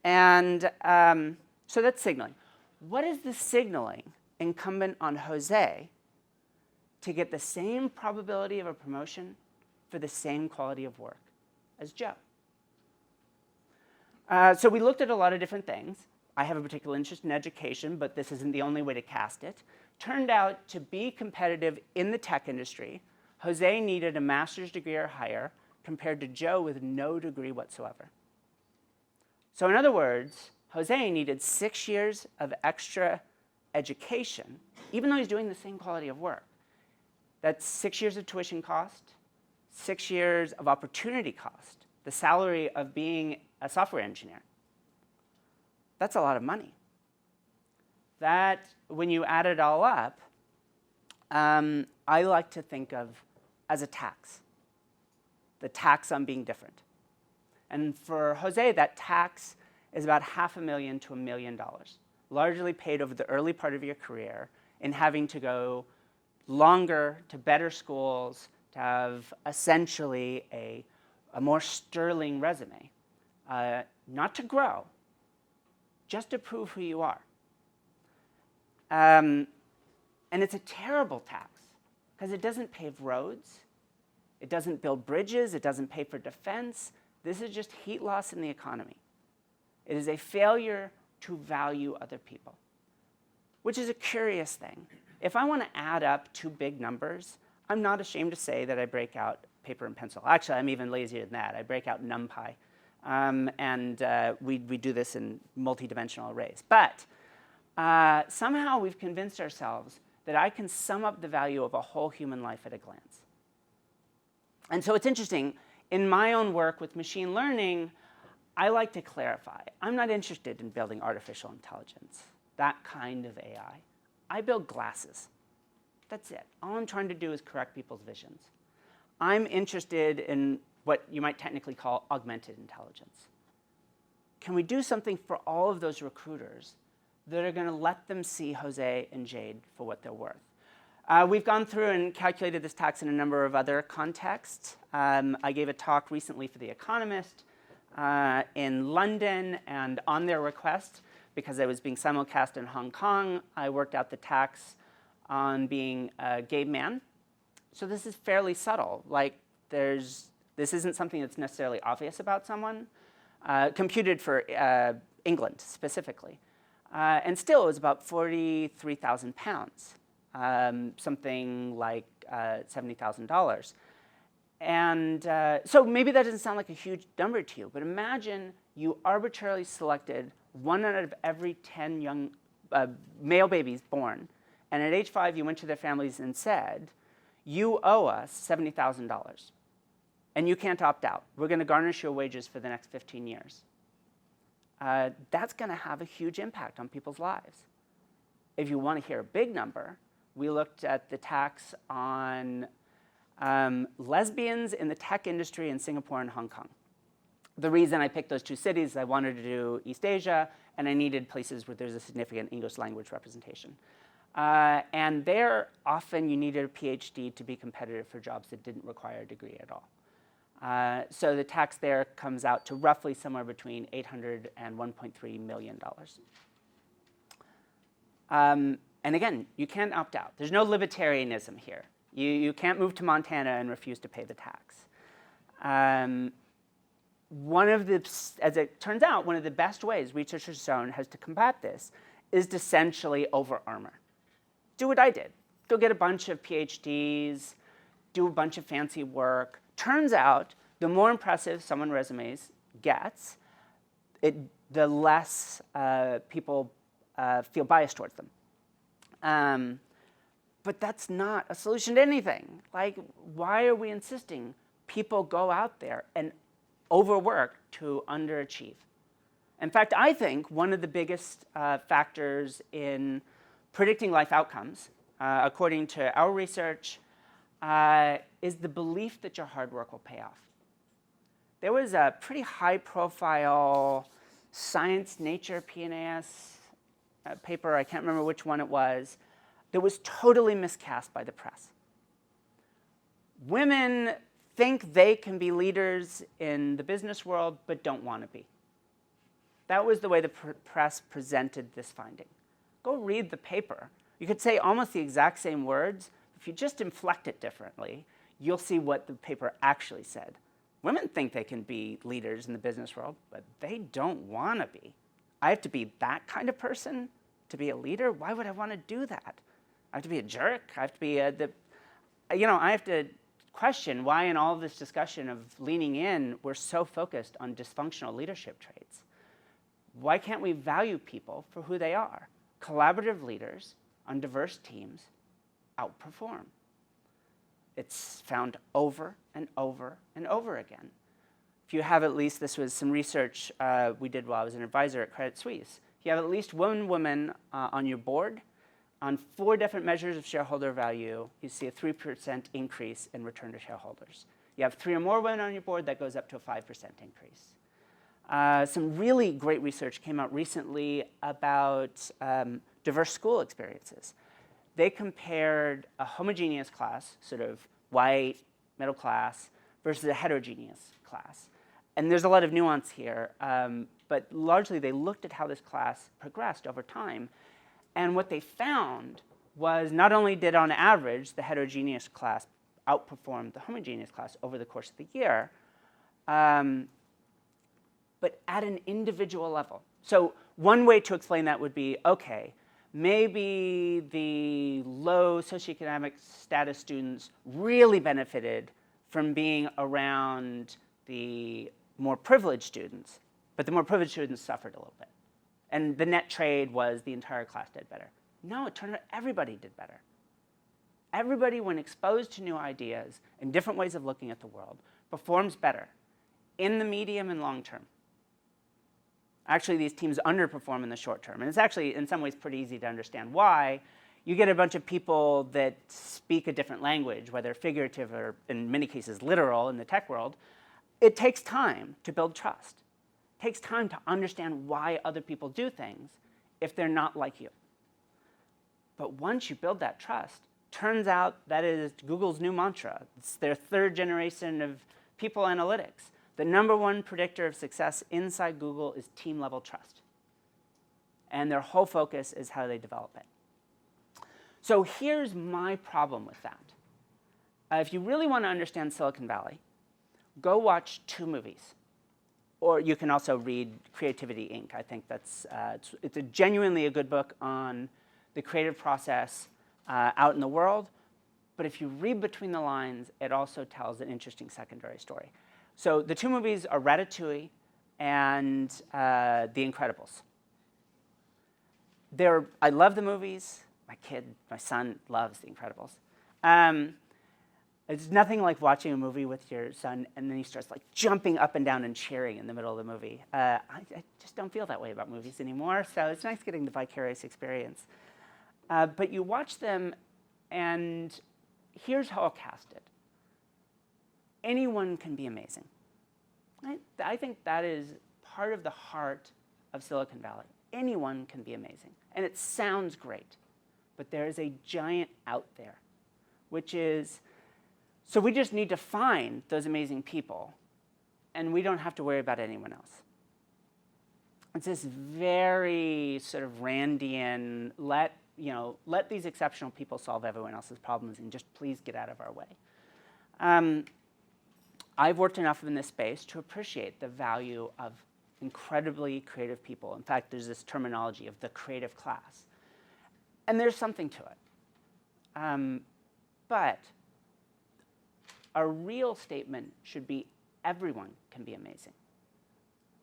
S2: And so that's signaling. What is the signaling incumbent on Jose to get the same probability of a promotion for the same quality of work as Joe? So we looked at a lot of different things. I have a particular interest in education, but this isn't the only way to cast it. Turned out to be competitive in the tech industry, Jose needed a master's degree or higher compared to Joe with no degree whatsoever. So in other words, Jose needed 6 years of extra education, even though he's doing the same quality of work. That's 6 years of tuition cost, 6 years of opportunity cost, the salary of being a software engineer. That's a lot of money. That, when you add it all up, I like to think of as a tax, the tax on being different. And for Jose, that tax is about $500,000 to $1 million, largely paid over the early part of your career in having to go longer to better schools to have essentially a more sterling resume. Not to grow, just to prove who you are. And it's a terrible tax because it doesn't pave roads, it doesn't build bridges, it doesn't pay for defense. This is just heat loss in the economy. It is a failure to value other people, which is a curious thing. If I want to add up two big numbers, I'm not ashamed to say that I break out paper and pencil. Actually, I'm even lazier than that. I break out NumPy. We do this in multidimensional arrays. But somehow we've convinced ourselves that I can sum up the value of a whole human life at a glance. And so it's interesting. In my own work with machine learning, I like to clarify. I'm not interested in building artificial intelligence, that kind of AI. I build glasses. That's it. All I'm trying to do is correct people's visions. I'm interested in what you might technically call augmented intelligence. Can we do something for all of those recruiters that are going to let them see Jose and Jade for what they're worth? We've gone through and calculated this tax in a number of other contexts. I gave a talk recently for The Economist in London, and on their request, because I was being simulcast in Hong Kong, I worked out the tax on being a gay man. So this is fairly subtle. Like, this isn't something that's necessarily obvious about someone. Computed for England specifically. And still, it was about 43,000 pounds, something like $70,000. And so maybe that doesn't sound like a huge number to you, but imagine you arbitrarily selected 1 out of every 10 young male babies born, and at age 5 you went to their families and said, you owe us $70,000, and you can't opt out. We're going to garnish your wages for the next 15 years. That's going to have a huge impact on people's lives. If you want to hear a big number, we looked at the tax on lesbians in the tech industry in Singapore and Hong Kong. The reason I picked those two cities is I wanted to do East Asia, and I needed places where there's a significant English language representation. And there, often you needed a PhD to be competitive for jobs that didn't require a degree at all. So the tax there comes out to roughly somewhere between $800 and $1.3 million. And again, you can't opt out. There's no libertarianism here. You can't move to Montana and refuse to pay the tax. As it turns out, one of the best ways research has shown has to combat this is to essentially over-armor. Do what I did. Go get a bunch of PhDs, do a bunch of fancy work. Turns out, the more impressive someone's resumes gets, the less people feel biased towards them. But that's not a solution to anything. Like, why are we insisting people go out there and overwork to underachieve? In fact, I think one of the biggest factors in predicting life outcomes, according to our research, is the belief that your hard work will pay off. There was a pretty high-profile Science, Nature, PNAS paper, I can't remember which one it was, that was totally miscast by the press. Women think they can be leaders in the business world, but don't want to be. That was the way the press presented this finding. Go read the paper. You could say almost the exact same words. If you just inflect it differently, you'll see what the paper actually said. Women think they can be leaders in the business world, but they don't want to be. I have to be that kind of person to be a leader? Why would I want to do that? I have to be a jerk. I have to be I have to question why in all this discussion of leaning in, we're so focused on dysfunctional leadership traits. Why can't we value people for who they are? Collaborative leaders on diverse teams outperform. It's found over and over and over again. If you have at least, this was some research we did while I was an advisor at Credit Suisse. If you have at least one woman on your board, on 4 different measures of shareholder value, you see a 3% increase in return to shareholders. You have 3 or more women on your board, that goes up to a 5% increase. Some really great research came out recently about diverse school experiences. They compared a homogeneous class, sort of white, middle class, versus a heterogeneous class. And there's a lot of nuance here, but largely they looked at how this class progressed over time. And what they found was not only did, on average, the heterogeneous class outperform the homogeneous class over the course of the year, but at an individual level. So one way to explain that would be, okay, maybe the low socioeconomic status students really benefited from being around the more privileged students, but the more privileged students suffered a little bit. And the net trade was the entire class did better. No, it turned out everybody did better. Everybody, when exposed to new ideas and different ways of looking at the world, performs better in the medium and long term. Actually, these teams underperform in the short term. And it's actually, in some ways, pretty easy to understand why. You get a bunch of people that speak a different language, whether figurative or, in many cases, literal in the tech world. It takes time to build trust. It takes time to understand why other people do things if they're not like you. But once you build that trust, turns out that is Google's new mantra. It's their 3rd generation of people analytics. The #1 predictor of success inside Google is team-level trust. And their whole focus is how they develop it. So here's my problem with that. If you really want to understand Silicon Valley, go watch 2 movies. Or you can also read Creativity, Inc. I think that's it's genuinely a good book on the creative process out in the world. But if you read between the lines, it also tells an interesting secondary story. So the 2 movies are Ratatouille and The Incredibles. I love the movies. My son loves The Incredibles. It's nothing like watching a movie with your son and then he starts like jumping up and down and cheering in the middle of the movie. I just don't feel that way about movies anymore, so it's nice getting the vicarious experience. But you watch them, and here's how I'll cast it. Anyone can be amazing. I think that is part of the heart of Silicon Valley. Anyone can be amazing. And it sounds great, but there is a giant out there, which is, so we just need to find those amazing people, and we don't have to worry about anyone else. It's this very sort of Randian, let these exceptional people solve everyone else's problems and just please get out of our way. I've worked enough in this space to appreciate the value of incredibly creative people. In fact, there's this terminology of the creative class. And there's something to it. But a real statement should be everyone can be amazing.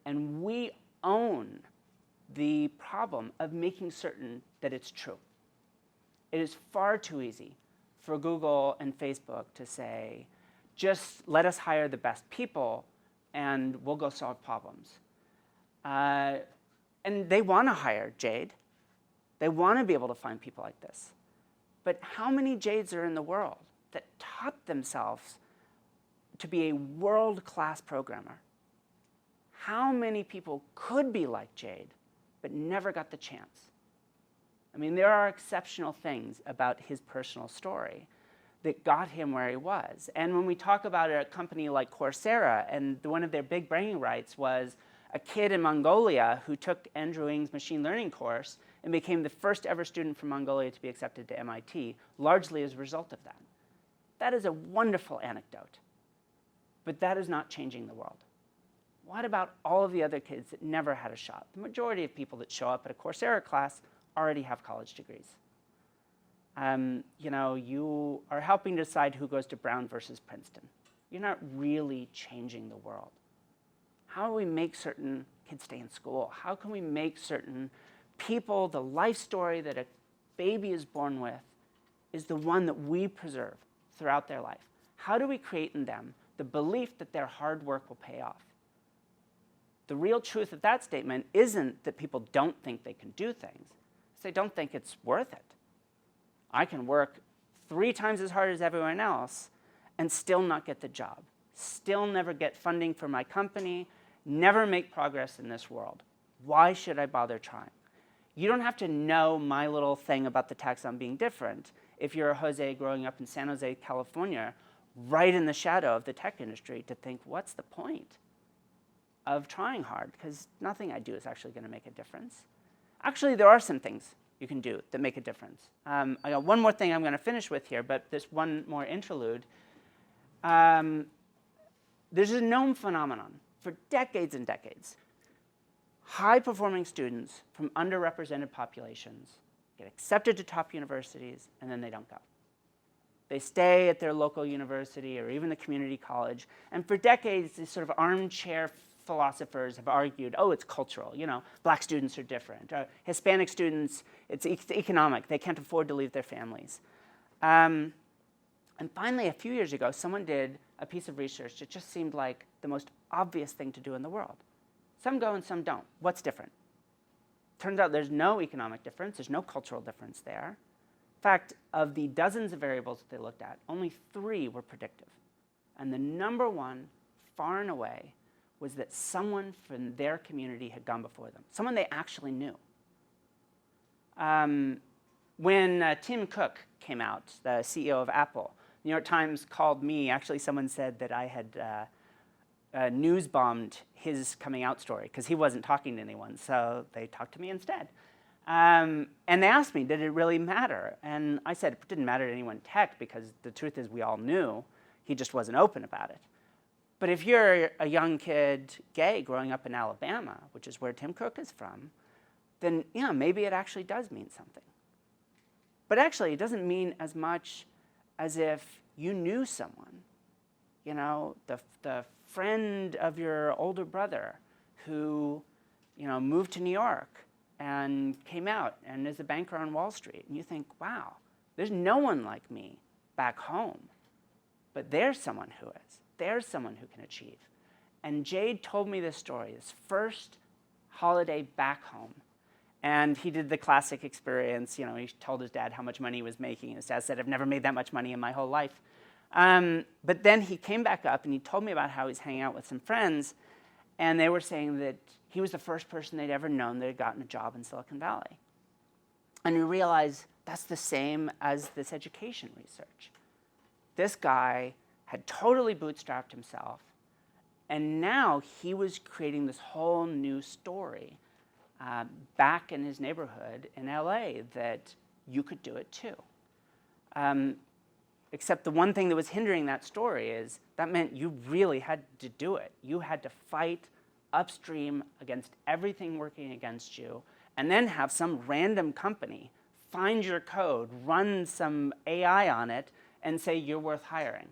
S2: And we own the problem of making certain that it's true. It is far too easy for Google and Facebook to say, just let us hire the best people and we'll go solve problems. And they want to hire Jade. They want to be able to find people like this. But how many Jades are in the world that taught themselves to be a world-class programmer? How many people could be like Jade, but never got the chance? I mean, there are exceptional things about his personal story that got him where he was. And when we talk about a company like Coursera, and one of their big bragging rights was a kid in Mongolia who took Andrew Ng's machine learning course and became the first ever student from Mongolia to be accepted to MIT, largely as a result of that. That is a wonderful anecdote. But that is not changing the world. What about all of the other kids that never had a shot? The majority of people that show up at a Coursera class already have college degrees. You are helping decide who goes to Brown versus Princeton. You're not really changing the world. How do we make certain kids stay in school? How can we make certain people, the life story that a baby is born with is the one that we preserve throughout their life? How do we create in them the belief that their hard work will pay off? The real truth of that statement isn't that people don't think they can do things. It's they don't think it's worth it. I can work 3 times as hard as everyone else and still not get the job, still never get funding for my company, never make progress in this world. Why should I bother trying? You don't have to know my little thing about the taxon being different if you're a Jose growing up in San Jose, California, right in the shadow of the tech industry, to think, what's the point of trying hard? Because nothing I do is actually going to make a difference. Actually, there are some things you can do that make a difference. I got one more thing I'm going to finish with here, but this one more interlude. There's a known phenomenon for decades and decades. High-performing students from underrepresented populations get accepted to top universities, and then they don't go. They stay at their local university or even the community college, and for decades, these sort of armchair philosophers have argued, oh, it's cultural. Black students are different. Hispanic students, it's economic. They can't afford to leave their families. And finally, a few years ago, someone did a piece of research that just seemed like the most obvious thing to do in the world. Some go and some don't. What's different? Turns out there's no economic difference. There's no cultural difference there. In fact, of the dozens of variables that they looked at, only 3 were predictive. And the number one, far and away, was that someone from their community had gone before them, someone they actually knew. When Tim Cook came out, the CEO of Apple, New York Times called me. Actually, someone said that I had news-bombed his coming out story because he wasn't talking to anyone, so they talked to me instead. And they asked me, did it really matter? And I said it didn't matter to anyone in tech because the truth is we all knew. He just wasn't open about it. But if you're a young kid, gay, growing up in Alabama, which is where Tim Cook is from, then maybe it actually does mean something. But actually, it doesn't mean as much as if you knew someone, the friend of your older brother who, moved to New York and came out and is a banker on Wall Street. And you think, wow, there's no one like me back home. But there's someone who is. There's someone who can achieve. And Jade told me this story, his first holiday back home. And he did the classic experience. He told his dad how much money he was making. His dad said, I've never made that much money in my whole life. But then he came back up and he told me about how he's hanging out with some friends. And they were saying that he was the first person they'd ever known that had gotten a job in Silicon Valley. And we realized that's the same as this education research. This guy had totally bootstrapped himself. And now he was creating this whole new story back in his neighborhood in LA that you could do it too. Except the one thing that was hindering that story is that meant you really had to do it. You had to fight upstream against everything working against you, and then have some random company find your code, run some AI on it, and say you're worth hiring.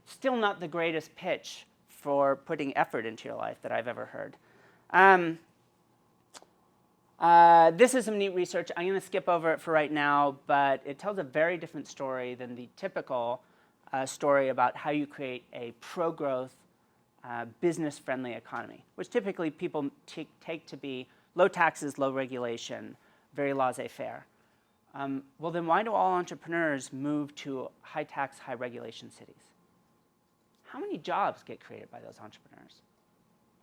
S2: Still not the greatest pitch for putting effort into your life that I've ever heard. This is some neat research. I'm going to skip over it for right now, but it tells a very different story than the typical story about how you create a pro-growth, business-friendly economy, which typically people take to be low taxes, low regulation, very laissez-faire. Well, then why do all entrepreneurs move to high-tax, high-regulation cities? How many jobs get created by those entrepreneurs?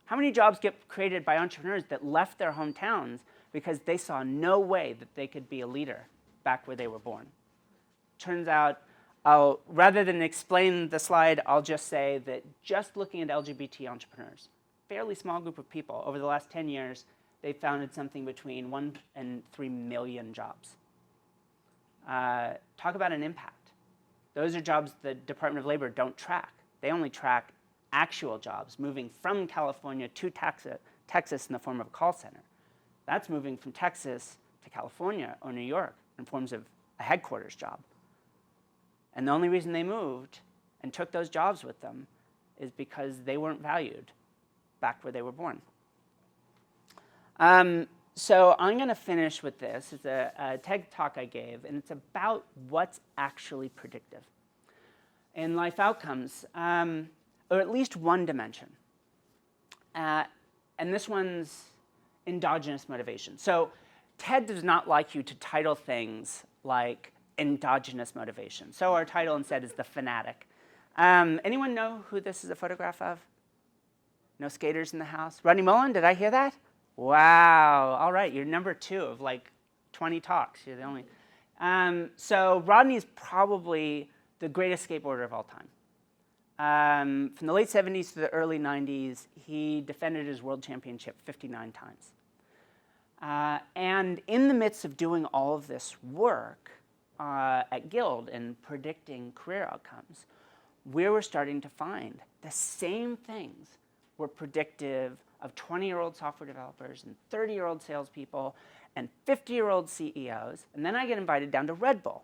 S2: How many jobs get created by entrepreneurs that left their hometowns because they saw no way that they could be a leader back where they were born? Turns out, rather than explain the slide, I'll just say that just looking at LGBT entrepreneurs, fairly small group of people, over the last 10 years, they founded something between 1 and 3 million jobs. Talk about an impact. Those are jobs the Department of Labor don't track. They only track actual jobs moving from California to Texas in the form of a call center. That's moving from Texas to California or New York in forms of a headquarters job. And the only reason they moved and took those jobs with them is because they weren't valued back where they were born. So I'm going to finish with this. It's a TED talk I gave, and it's about what's actually predictive in life outcomes, or at least one dimension. And this one's endogenous motivation. So TED does not like you to title things like endogenous motivation. So our title instead is The Fanatic. Anyone know who this is a photograph of? No skaters in the house? Rodney Mullen, did I hear that? Wow, all right, you're number 2 of like 20 talks. You're the only. So Rodney is probably the greatest skateboarder of all time. From the late 70s to the early 90s, he defended his world championship 59 times. And in the midst of doing all of this work at Guild and predicting career outcomes, we were starting to find the same things were predictive of 20-year-old software developers and 30-year-old salespeople and 50-year-old CEOs. And then I get invited down to Red Bull,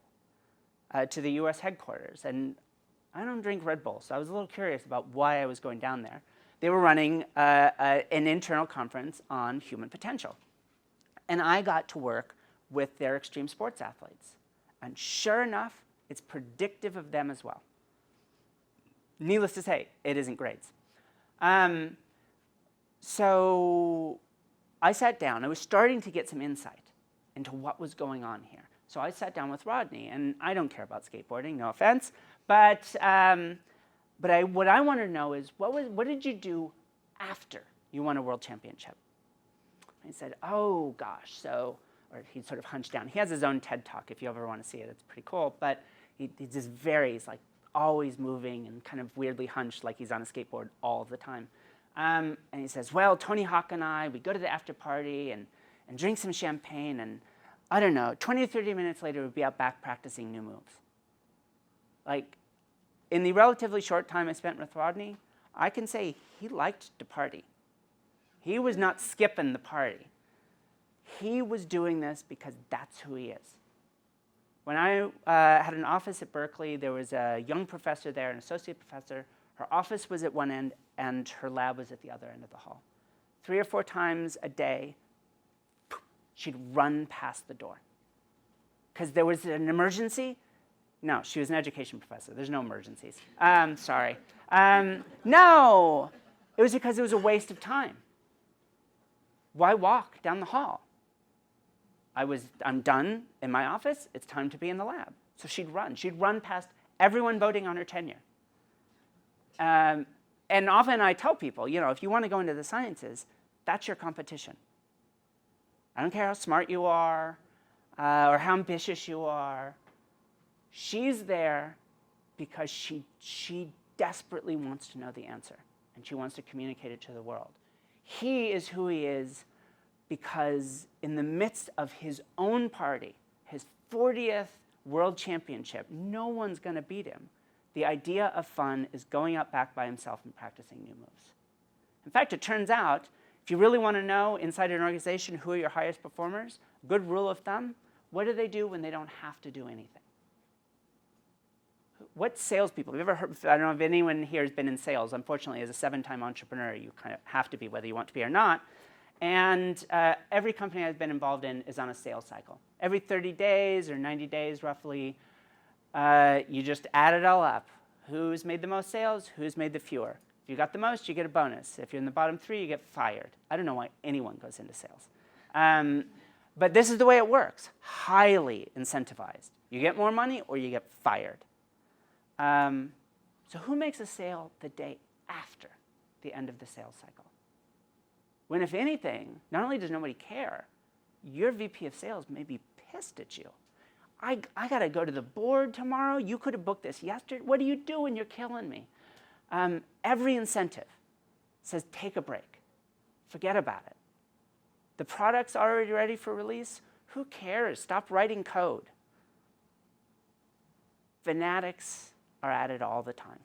S2: to the US headquarters. And I don't drink Red Bull, so I was a little curious about why I was going down there. They were running an internal conference on human potential. And I got to work with their extreme sports athletes. And sure enough, it's predictive of them as well. Needless to say, it isn't grades. So I sat down. I was starting to get some insight into what was going on here. So I sat down with Rodney, and I don't care about skateboarding, no offense, but what I wanted to know is, what did you do after you won a world championship? And he said, oh gosh, or he sort of hunched down. He has his own TED talk if you ever want to see it. It's pretty cool, but he's like always moving and kind of weirdly hunched like he's on a skateboard all the time. And he says, well, Tony Hawk and I, we go to the after party and drink some champagne, and I don't know, 20 to 30 minutes later, we'd be out back practicing new moves. Like, in the relatively short time I spent with Rodney, I can say he liked to party. He was not skipping the party. He was doing this because that's who he is. When I had an office at Berkeley, there was a young professor there, an associate professor. Her office was at one end, and her lab was at the other end of the hall. 3 or 4 times a day, she'd run past the door. Because there was an emergency? No, she was an education professor. There's no emergencies. Sorry. No, it was because it was a waste of time. Why walk down the hall? I'm done in my office. It's time to be in the lab. So she'd run. She'd run past everyone voting on her tenure. And often I tell people, if you want to go into the sciences, that's your competition. I don't care how smart you are or how ambitious you are. She's there because she desperately wants to know the answer, and she wants to communicate it to the world. He is who he is because in the midst of his own party, his 40th world championship, no one's going to beat him. The idea of fun is going out back by himself and practicing new moves. In fact, it turns out, if you really want to know inside an organization who are your highest performers, good rule of thumb, what do they do when they don't have to do anything? What salespeople, have you ever heard, I don't know if anyone here has been in sales. Unfortunately, as a 7-time entrepreneur, you kind of have to be, whether you want to be or not. And every company I've been involved in is on a sales cycle. Every 30 days or 90 days, roughly, you just add it all up. Who's made the most sales? Who's made the fewer? If you got the most, you get a bonus. If you're in the bottom 3, you get fired. I don't know why anyone goes into sales. But this is the way it works. Highly incentivized. You get more money or you get fired. So who makes a sale the day after the end of the sales cycle? When, if anything, not only does nobody care, your VP of sales may be pissed at you. I got to go to the board tomorrow. You could have booked this yesterday. What are you doing? You're killing me. Every incentive says take a break. Forget about it. The product's already ready for release. Who cares? Stop writing code. Fanatics are at it all the time.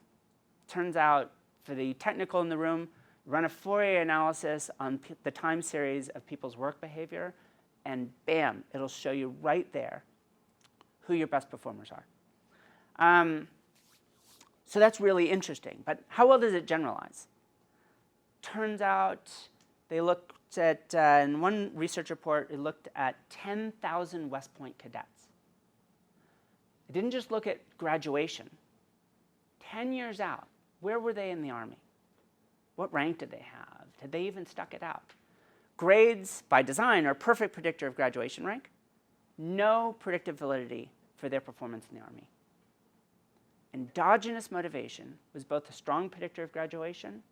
S2: Turns out, for the technical in the room, run a Fourier analysis on the time series of people's work behavior, and bam, it'll show you right there who your best performers are. So that's really interesting. But how well does it generalize? Turns out they looked at, in one research report, it looked at 10,000 West Point cadets. It didn't just look at graduation. 10 years out, where were they in the Army? What rank did they have? Had they even stuck it out? Grades, by design, are a perfect predictor of graduation rank. No predictive validity for their performance in the Army. Endogenous motivation was both a strong predictor of graduation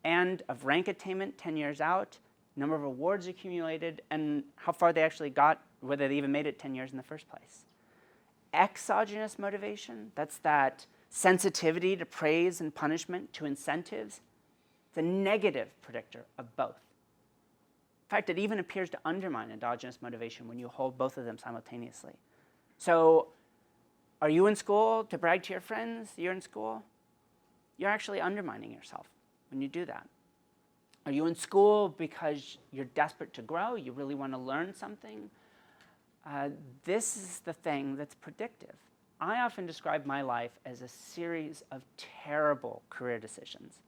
S2: and of rank attainment 10 years out, number of awards accumulated, and how far they actually got, whether they even made it 10 years in the first place. Exogenous motivation, that's that sensitivity to praise and punishment, to incentives, it's a negative predictor of both. In fact, it even appears to undermine endogenous motivation when you hold both of them simultaneously. So, are you in school to brag to your friends you're in school? You're actually undermining yourself when you do that. Are you in school because you're desperate to grow? You really want to learn something? This is the thing that's predictive. I often describe my life as a series of terrible career decisions.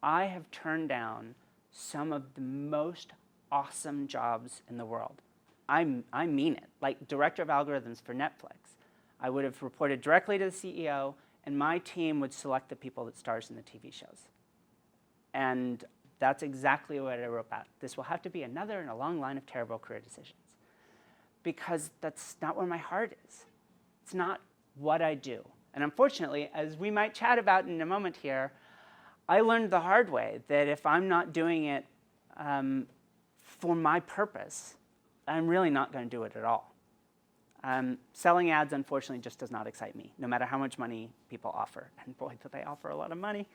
S2: I have turned down some of the most awesome jobs in the world. I mean it. Like director of algorithms for Netflix. I would have reported directly to the CEO, and my team would select the people that stars in the TV shows. And that's exactly what I wrote about. This will have to be another in a long line of terrible career decisions. Because that's not where my heart is. It's not what I do. And unfortunately, as we might chat about in a moment here, I learned the hard way that if I'm not doing it for my purpose, I'm really not going to do it at all. Selling ads, unfortunately, just does not excite me, no matter how much money people offer. And boy, do they offer a lot of money.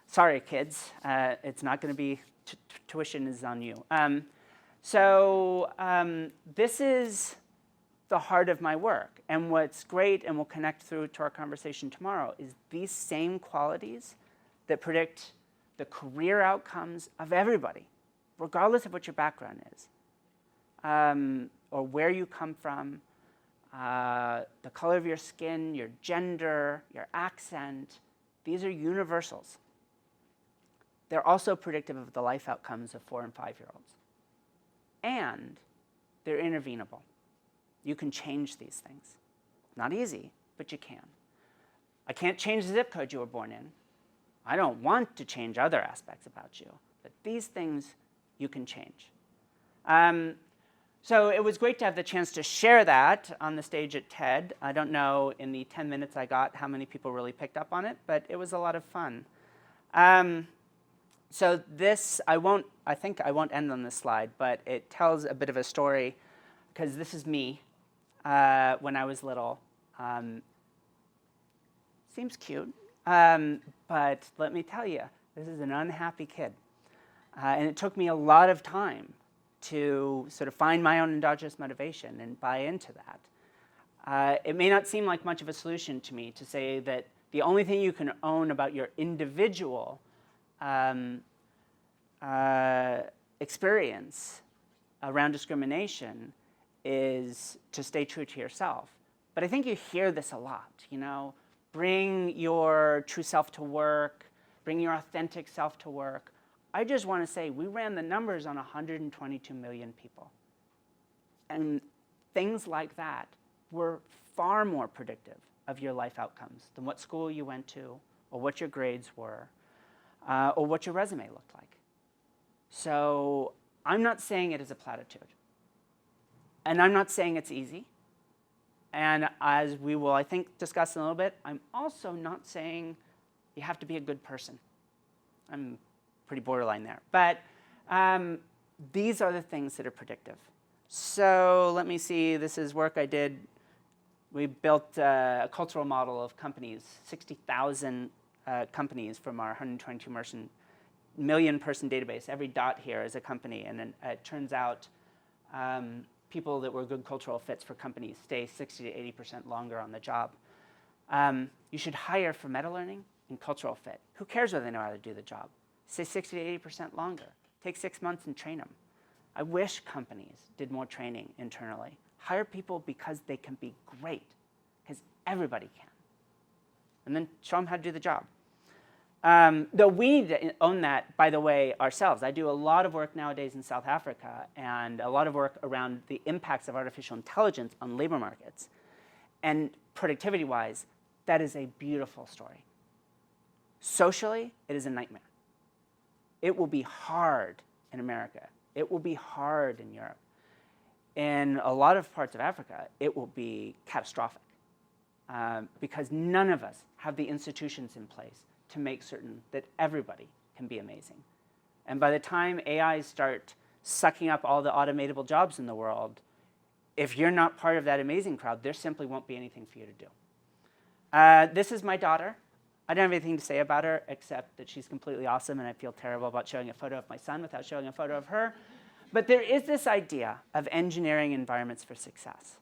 S2: Sorry, kids. It's not going to be, tuition is on you. This is the heart of my work. And what's great, and we'll connect through to our conversation tomorrow, is these same qualities that predict the career outcomes of everybody, regardless of what your background is, or where you come from, the color of your skin, your gender, your accent. These are universals. They're also predictive of the life outcomes of 4- and 5-year-olds. And they're intervenable. You can change these things. Not easy, but you can. I can't change the zip code you were born in. I don't want to change other aspects about you, but these things you can change. So it was great to have the chance to share that on the stage at TED. I don't know in the 10 minutes I got how many people really picked up on it, but it was a lot of fun. So this, I think I won't end on this slide, but it tells a bit of a story, because this is me when I was little. Seems cute, but let me tell you, this is an unhappy kid. And it took me a lot of time to sort of find my own endogenous motivation and buy into that. It may not seem like much of a solution to me to say that the only thing you can own about your individual experience around discrimination is to stay true to yourself. But I think you hear this a lot, you know, bring your true self to work, bring your authentic self to work. I just want to say we ran the numbers on 122 million people. And things like that were far more predictive of your life outcomes than what school you went to, or what your grades were, or what your resume looked like. So I'm not saying it is a platitude. And I'm not saying it's easy. And as we will, I think, discuss in a little bit, I'm also not saying you have to be a good person. I'm pretty borderline there. But these are the things that are predictive. So let me see. This is work I did. We built a cultural model of companies, 60,000 companies from our 122 million person database. Every dot here is a company. And then it turns out people that were good cultural fits for companies stay 60 to 80% longer on the job. You should hire for Metalearning and cultural fit. Who cares whether they know how to do the job? Stay 60 to 80% longer. Take 6 months and train them. I wish companies did more training internally. Hire people because they can be great, because everybody can. And then show them how to do the job. Though we need to own that, by the way, ourselves. I do a lot of work nowadays in South Africa and a lot of work around the impacts of artificial intelligence on labor markets. And productivity-wise, that is a beautiful story. Socially, it is a nightmare. It will be hard in America. It will be hard in Europe. In a lot of parts of Africa, it will be catastrophic because none of us have the institutions in place to make certain that everybody can be amazing. And by the time AIs start sucking up all the automatable jobs in the world, if you're not part of that amazing crowd, there simply won't be anything for you to do. This is my daughter. I don't have anything to say about her except that she's completely awesome, and I feel terrible about showing a photo of my son without showing a photo of her. But there is this idea of engineering environments for success.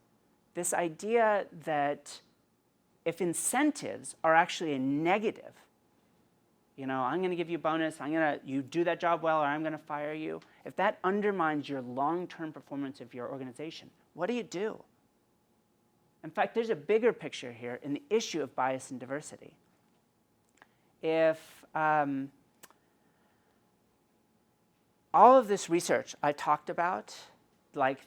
S2: This idea that if incentives are actually a negative, you know, I'm going to give you a bonus, you do that job well, or I'm going to fire you. If that undermines your long-term performance of your organization, what do you do? In fact, there's a bigger picture here in the issue of bias and diversity. If all of this research I talked about, like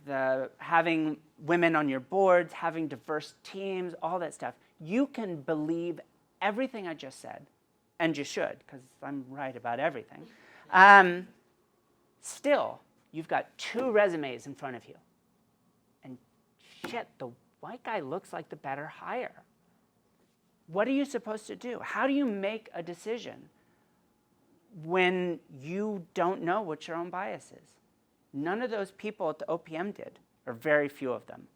S2: having women on your boards, having diverse teams, all that stuff, you can believe everything I just said, and you should, because I'm right about everything. Still, you've got 2 resumes in front of you. And shit, the white guy looks like the better hire. What are you supposed to do? How do you make a decision when you don't know what your own bias is? None of those people at the OPM did, or very few of them.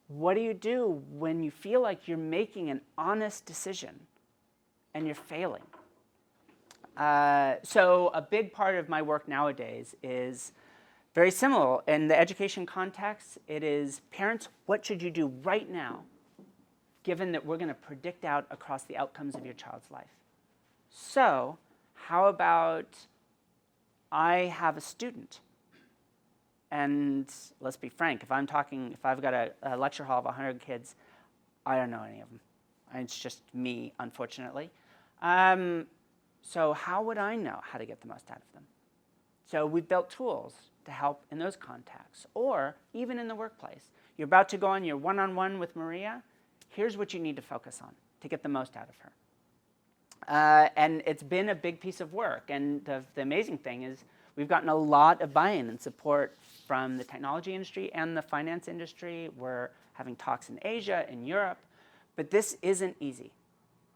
S2: What do you do when you feel like you're making an honest decision and you're failing? So a big part of my work nowadays is very similar. In the education context, it is, parents, what should you do right now, given that we're going to predict out across the outcomes of your child's life? So how about I have a student, and let's be frank, if I've got a lecture hall of 100 kids, I don't know any of them. It's just me, unfortunately. So how would I know how to get the most out of them? So we've built tools to help in those contexts, or even in the workplace. You're about to go on your one-on-one with Maria. Here's what you need to focus on to get the most out of her. And it's been a big piece of work. And the amazing thing is we've gotten a lot of buy-in and support from the technology industry and the finance industry. We're having talks in Asia, in Europe. But this isn't easy.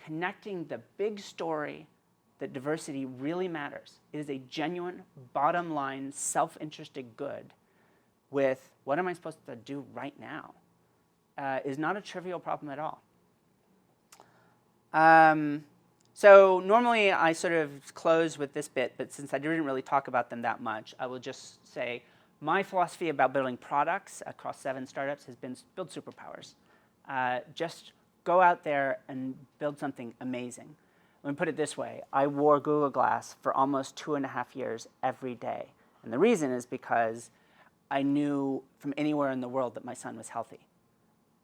S2: Connecting the big story that diversity really matters. It is a genuine, bottom-line, self-interested good with what am I supposed to do right now is not a trivial problem at all. So normally I sort of close with this bit, but since I didn't really talk about them that much, I will just say my philosophy about building products across 7 startups has been build superpowers. Just go out there and build something amazing. Let me put it this way. I wore Google Glass for almost 2.5 years every day. And the reason is because I knew from anywhere in the world that my son was healthy.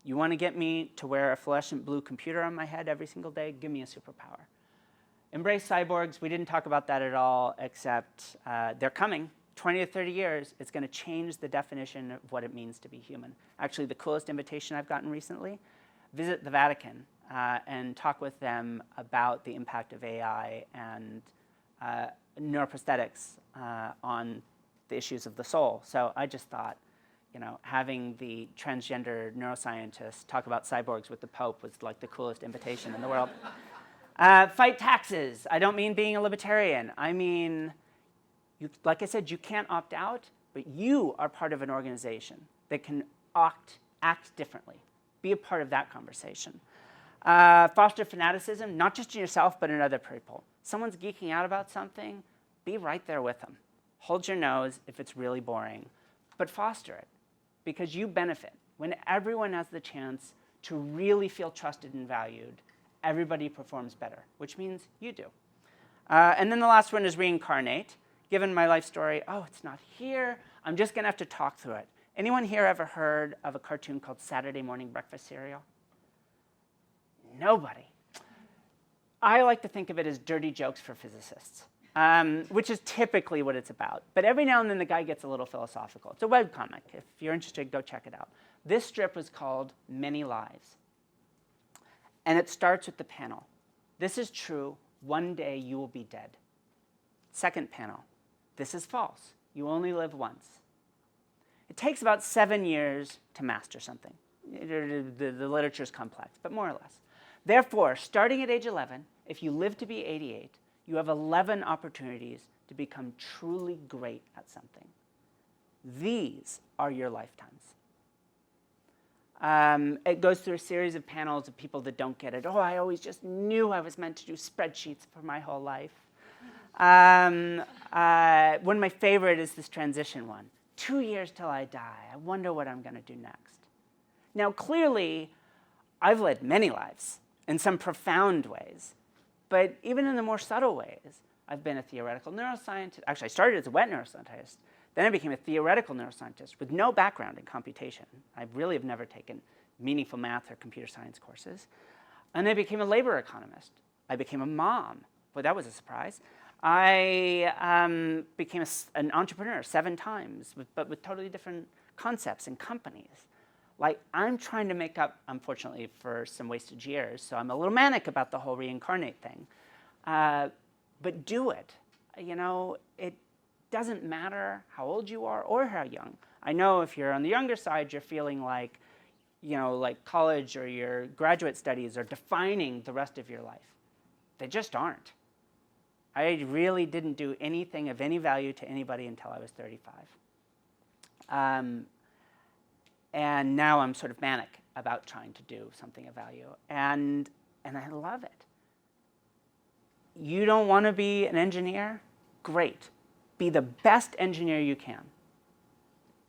S2: You want to get me to wear a fluorescent blue computer on my head every single day? Give me a superpower. Embrace cyborgs. We didn't talk about that at all, except they're coming. 20 to 30 years, it's going to change the definition of what it means to be human. Actually, the coolest invitation I've gotten recently, visit the Vatican and talk with them about the impact of AI and neuroprosthetics on the issues of the soul. So I just thought, having the transgender neuroscientist talk about cyborgs with the Pope was like the coolest invitation in the world. Fight taxes. I don't mean being a libertarian. I mean, like I said, you can't opt out, but you are part of an organization that can act differently. Be a part of that conversation. Foster fanaticism, not just in yourself, but in other people. Someone's geeking out about something, be right there with them. Hold your nose if it's really boring, but foster it, because you benefit. When everyone has the chance to really feel trusted and valued, everybody performs better, which means you do. And then the last one is reincarnate. Given my life story, oh, it's not here. I'm just going to have to talk through it. Anyone here ever heard of a cartoon called Saturday Morning Breakfast Cereal? Nobody. I like to think of it as dirty jokes for physicists, which is typically what it's about. But every now and then the guy gets a little philosophical. It's a webcomic. If you're interested, go check it out. This strip was called Many Lives. And it starts with the panel. This is true. One day you will be dead. Second panel. This is false. You only live once. It takes about 7 years to master something. The literature is complex, but more or less. Therefore, starting at age 11, if you live to be 88, you have 11 opportunities to become truly great at something. These are your lifetimes. It goes through a series of panels of people that don't get it. Oh, I always just knew I was meant to do spreadsheets for my whole life. One of my favorite is this transition one. 2 years till I die. I wonder what I'm going to do next. Now, clearly, I've led many lives in some profound ways. But even in the more subtle ways, I've been a theoretical neuroscientist. Actually, I started as a wet neuroscientist. Then I became a theoretical neuroscientist with no background in computation. I really have never taken meaningful math or computer science courses. And I became a labor economist. I became a mom. Boy, that was a surprise. I became an entrepreneur 7 times, but with totally different concepts and companies. Like, I'm trying to make up, unfortunately, for some wasted years, so I'm a little manic about the whole reincarnate thing. But do it. It doesn't matter how old you are or how young. I know if you're on the younger side, you're feeling like, like college or your graduate studies are defining the rest of your life. They just aren't. I really didn't do anything of any value to anybody until I was 35. And now I'm sort of manic about trying to do something of value. And I love it. You don't want to be an engineer? Great. Be the best engineer you can.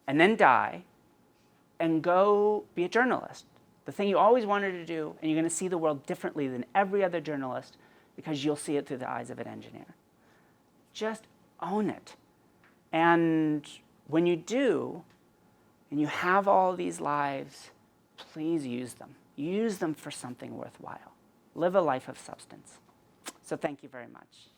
S2: And then die and go be a journalist. The thing you always wanted to do, and you're going to see the world differently than every other journalist because you'll see it through the eyes of an engineer. Just own it. And when you do, and you have all these lives, please use them. Use them for something worthwhile. Live a life of substance. So thank you very much.